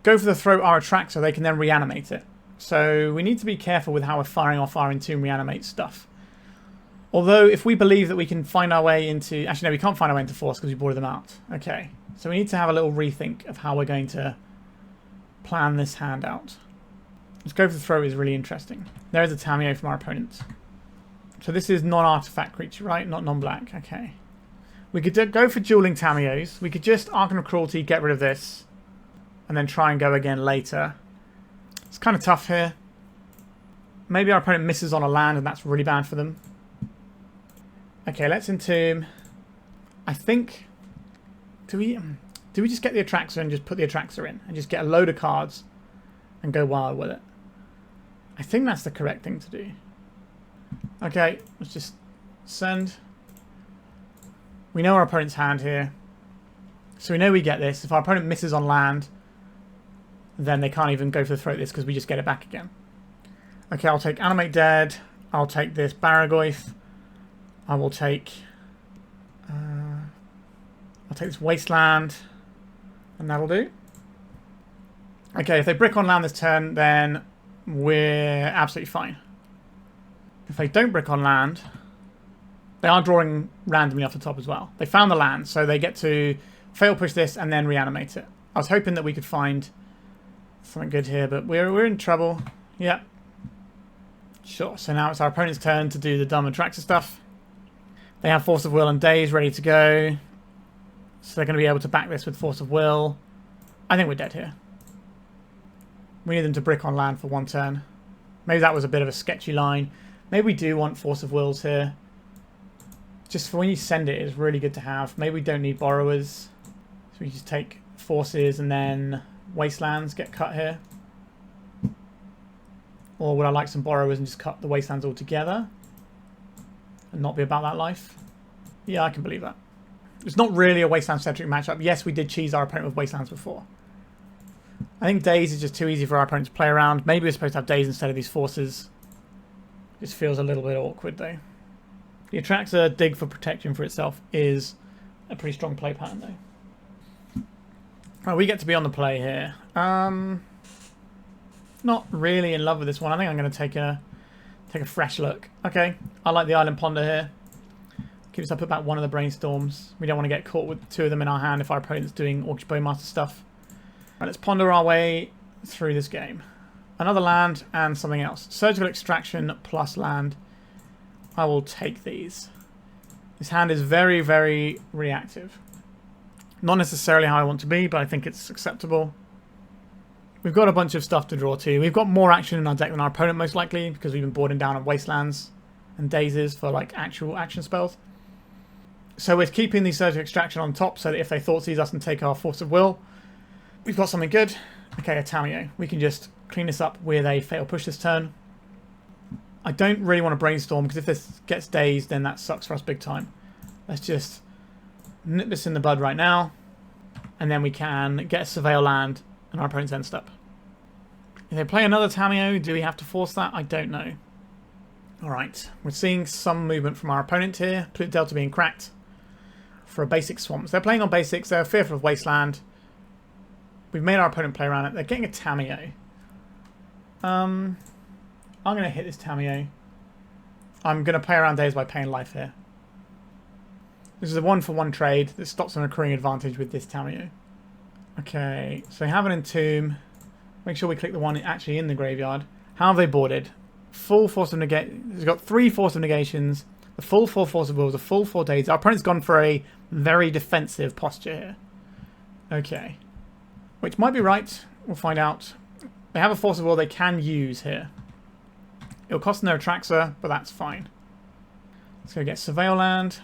go for the throat our Atraxa, they can then reanimate it. So we need to be careful with how we're firing off our Entomb Reanimate stuff. Although if we believe that we can find our way into... Actually no, we can't find our way into Force because we boarded them out. Okay, so we need to have a little rethink of how we're going to plan this hand out. Let's go for the throat is really interesting. There is a Tamiyo from our opponent. So this is non-artifact creature, right? Not non-black. Okay. We could go for dueling Tamiyos. We could just Archon of Cruelty, get rid of this, and then try and go again later. It's kind of tough here. Maybe our opponent misses on a land, and that's really bad for them. Okay, let's Entomb. I think... Do we just get the Atraxa and just put the Atraxa in? And just get a load of cards and go wild with it? I think that's the correct thing to do. Okay, let's just send... We know our opponent's hand here. So we know we get this. If our opponent misses on land, then they can't even go for the throat this because we just get it back again. Okay, I'll take Animate Dead. I'll take this Barrowgoyf. I will take... I'll take this Wasteland. And that'll do. Okay, if they brick on land this turn, then we're absolutely fine. If they don't brick on land... They are drawing randomly off the top as well. They found the land, so they get to fail push this and then reanimate it. I was hoping that we could find something good here, but we're in trouble. Yep. Sure, so now it's our opponent's turn to do the dumb Atraxa stuff. They have Force of Will and Daze ready to go. So they're going to be able to back this with Force of Will. I think we're dead here. We need them to brick on land for 1 turn. Maybe that was a bit of a sketchy line. Maybe we do want Force of Wills here. Just for when you send it, it's really good to have. Maybe we don't need Borrowers. So we just take Forces and then Wastelands get cut here. Or would I like some Borrowers and just cut the Wastelands altogether? And not be about that life? Yeah, I can believe that. It's not really a Wasteland-centric matchup. Yes, we did cheese our opponent with Wastelands before. I think Daze is just too easy for our opponent to play around. Maybe we're supposed to have Daze instead of these Forces. Just feels a little bit awkward, though. The Atraxa dig for protection for itself is a pretty strong play pattern, though. Right, we get to be on the play here. Not really in love with this one. I think I'm going to take a fresh look. Okay, I like the Island Ponder here. Keeps up about one of the Brainstorms. We don't want to get caught with 2 of them in our hand if our opponent's doing Orcish Bowmaster stuff. Right, let's ponder our way through this game. Another land and something else. Surgical Extraction plus land. I will take these. This hand is very, very reactive. Not necessarily how I want to be, but I think it's acceptable. We've got a bunch of stuff to draw to. We've got more action in our deck than our opponent most likely, because we've been boarding down on Wastelands and Dazes for like actual action spells. So we're keeping the Surgical Extraction on top so that if they Thoughtseize us and take our Force of Will, we've got something good. Okay, a Tamiyo. We can just clean this up with a Fatal Push this turn. I don't really want to Brainstorm because if this gets Dazed, then that sucks for us big time. Let's just nip this in the bud right now. And then we can get a Surveil land and our opponent's end step. If they play another Tamiyo, do we have to force that? I don't know. Alright, we're seeing some movement from our opponent here. Polluted Delta being cracked for a basic Swamps. They're playing on basics. They're fearful of Wasteland. We've made our opponent play around it. They're getting a Tamiyo. I'm going to hit this Tamiyo. I'm going to play around Daze by paying life here. This is a 1-for-1 trade that stops an accruing advantage with this Tamiyo. Okay, so we have an Entomb. Make sure we click the one actually in the graveyard. How have they boarded? Full Force of Negation. It's got 3 Force of Negations. The full 4 Force of Wills. The full 4 Days. Our opponent's gone for a very defensive posture here. Okay. Which might be right. We'll find out. They have a Force of Will they can use here. It'll cost them their Atraxa, but that's fine. Let's go get Surveil land.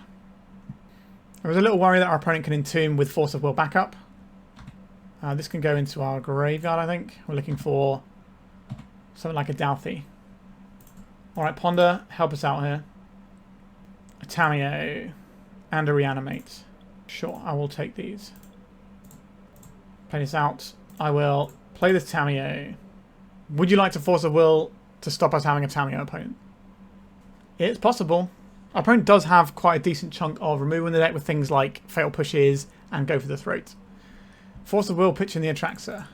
There was a little worry that our opponent can Entomb with Force of Will backup. This can go into our graveyard, I think. We're looking for something like a Dauthi. Alright, Ponder, help us out here. A Tamiyo and a Reanimate. Sure, I will take these. Play this out. I will play this Tamiyo. Would you like to Force of Will to stop us having a Tamiyo opponent? It's possible. Our opponent does have quite a decent chunk of removal in the deck with things like Fatal Pushes and Go for the Throat. Force of Will pitching the Atraxa.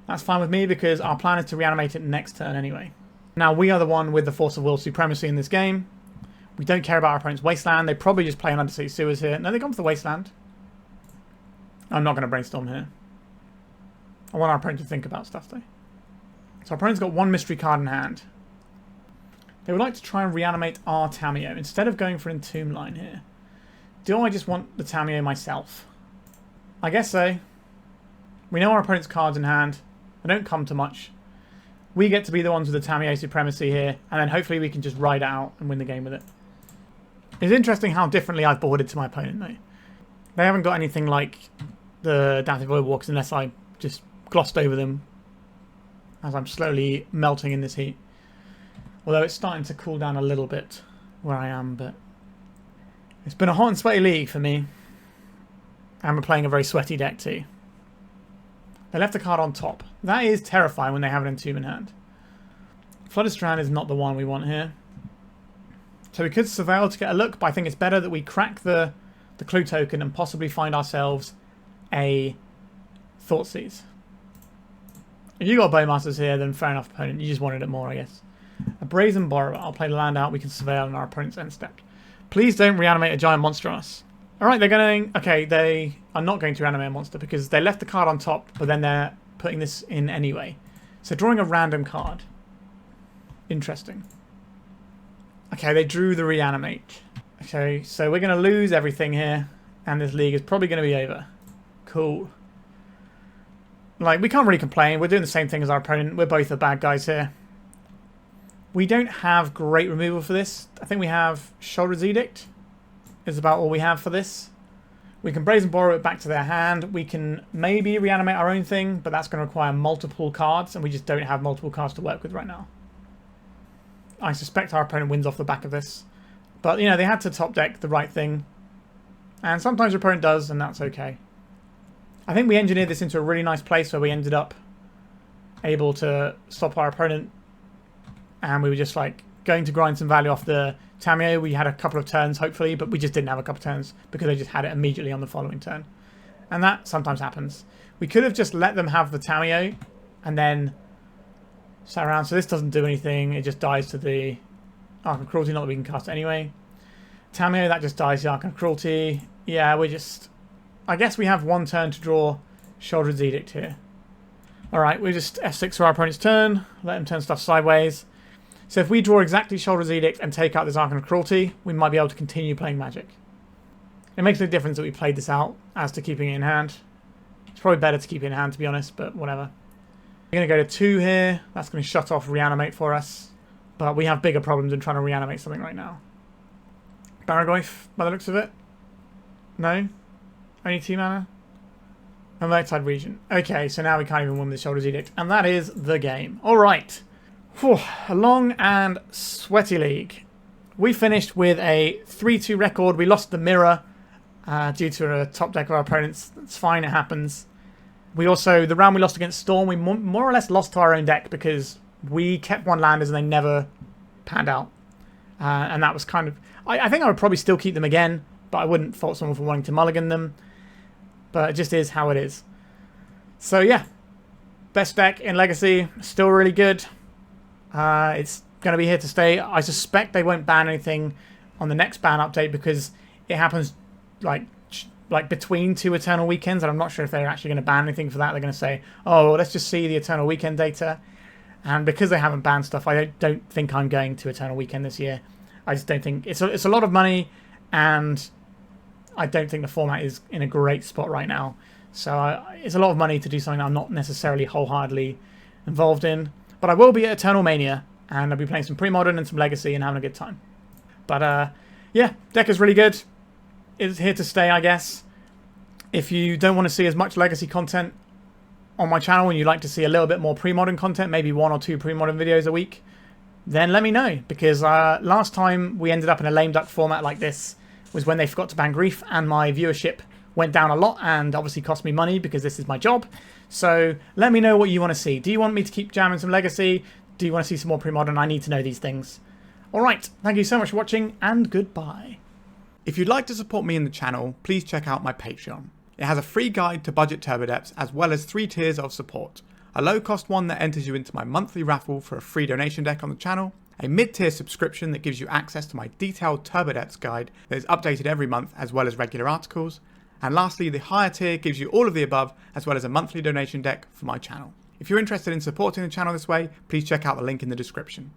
That's fine with me because our plan is to reanimate it next turn anyway. Now we are the one with the Force of Will supremacy in this game. We don't care about our opponent's Wasteland. They probably just play an Undercity Sewers here. No, they've gone for the Wasteland. I'm not going to Brainstorm here. I want our opponent to think about stuff though. So our opponent's got 1 mystery card in hand. They would like to try and reanimate our Tamiyo instead of going for an Entomb line here. Do I just want the Tamiyo myself? I guess so. We know our opponent's cards in hand. They don't come to much. We get to be the ones with the Tamiyo supremacy here, and then hopefully we can just ride it out and win the game with it. It's interesting how differently I've boarded to my opponent though. They haven't got anything like the Dauthi Voidwalkers unless I just glossed over them as I'm slowly melting in this heat. Although it's starting to cool down a little bit where I am, but it's been a hot and sweaty league for me. And we're playing a very sweaty deck too. They left a card on top. That is terrifying when they have an Entomb in hand. Flooded Strand is not the one we want here. So we could Surveil to get a look, but I think it's better that we crack the clue token and possibly find ourselves a Thoughtseize. If you got Bowmasters here, then fair enough, opponent. You just wanted it more, I guess. A Brazen Borrower. I'll play the land out. We can Surveil on our opponent's end step. Please don't reanimate a giant monster on us. Alright, they're going... Okay, they are not going to reanimate a monster because they left the card on top, but then they're putting this in anyway. So drawing a random card. Interesting. Okay, they drew the Reanimate. Okay, so we're going to lose everything here. And this league is probably going to be over. Cool. Like, we can't really complain. We're doing the same thing as our opponent. We're both the bad guys here. We don't have great removal for this. I think we have Sheoldred's Edict is about all we have for this. We can Brazen Borrower it back to their hand. We can maybe reanimate our own thing, but that's going to require multiple cards, and we just don't have multiple cards to work with right now. I suspect our opponent wins off the back of this. But, you know, they had to top deck the right thing. And sometimes your opponent does, and that's okay. I think we engineered this into a really nice place where we ended up able to stop our opponent. And we were just, like, going to grind some value off the Tamiyo. We had a couple of turns, hopefully, but we just didn't have a couple of turns because they just had it immediately on the following turn. And that sometimes happens. We could have just let them have the Tamiyo and then sat around. So this doesn't do anything. It just dies to the Archon of Cruelty. Not that we can cast it anyway. Tamiyo, that just dies to the Archon of Cruelty. Yeah, we're just... I guess we have one turn to draw Sheoldred's Edict here. Alright, we just F6 for our opponent's turn. Let him turn stuff sideways. So if we draw exactly Sheoldred's Edict and take out this Archon of Cruelty, we might be able to continue playing Magic. It makes no difference that we played this out as to keeping it in hand. It's probably better to keep it in hand, to be honest, but whatever. We're going to go to 2 here. That's going to shut off Reanimate for us. But we have bigger problems than trying to reanimate something right now. Barrowgoyf, by the looks of it. No? Only 2 mana? And Murktide Regent. Okay, so now we can't even win with Sheoldred's Edict. And that is the game. Alright. A long and sweaty league. We finished with a 3-2 record. We lost the mirror due to a top deck of our opponents. It's fine, it happens. We also, the round we lost against Storm, we more or less lost to our own deck because we kept one landers and they never panned out. And that was kind of... I think I would probably still keep them again, but I wouldn't fault someone for wanting to mulligan them. But it just is how it is. So yeah, best deck in Legacy, still really good. It's going to be here to stay. I suspect they won't ban anything on the next ban update because it happens like between 2 Eternal Weekends, and I'm not sure if they're actually going to ban anything for that. They're going to say, oh, well, let's just see the Eternal Weekend data. And because they haven't banned stuff, I don't think I'm going to Eternal Weekend this year. I just don't think... It's a lot of money, and I don't think the format is in a great spot right now. So it's a lot of money to do something I'm not necessarily wholeheartedly involved in. But I will be at Eternal Mania, and I'll be playing some Pre-Modern and some Legacy and having a good time. But yeah, deck is really good. It's here to stay, I guess. If you don't want to see as much Legacy content on my channel and you'd like to see a little bit more Pre-Modern content, maybe 1 or 2 Pre-Modern videos a week, then let me know. Because last time we ended up in a lame duck format like this was when they forgot to ban Grief, and my viewership went down a lot and obviously cost me money because this is my job. So let me know what you want to see. Do you want me to keep jamming some Legacy? Do you want to see some more Pre-Modern? I need to know these things. Alright, thank you so much for watching, and goodbye. If you'd like to support me in the channel, please check out my Patreon. It has a free guide to budget turbo depths as well as 3 tiers of support. A low cost one that enters you into my monthly raffle for a free donation deck on the channel, a mid-tier subscription that gives you access to my detailed turbo depths guide that is updated every month as well as regular articles, and lastly the higher tier gives you all of the above as well as a monthly donation deck for my channel. If you're interested in supporting the channel this way, please check out the link in the description.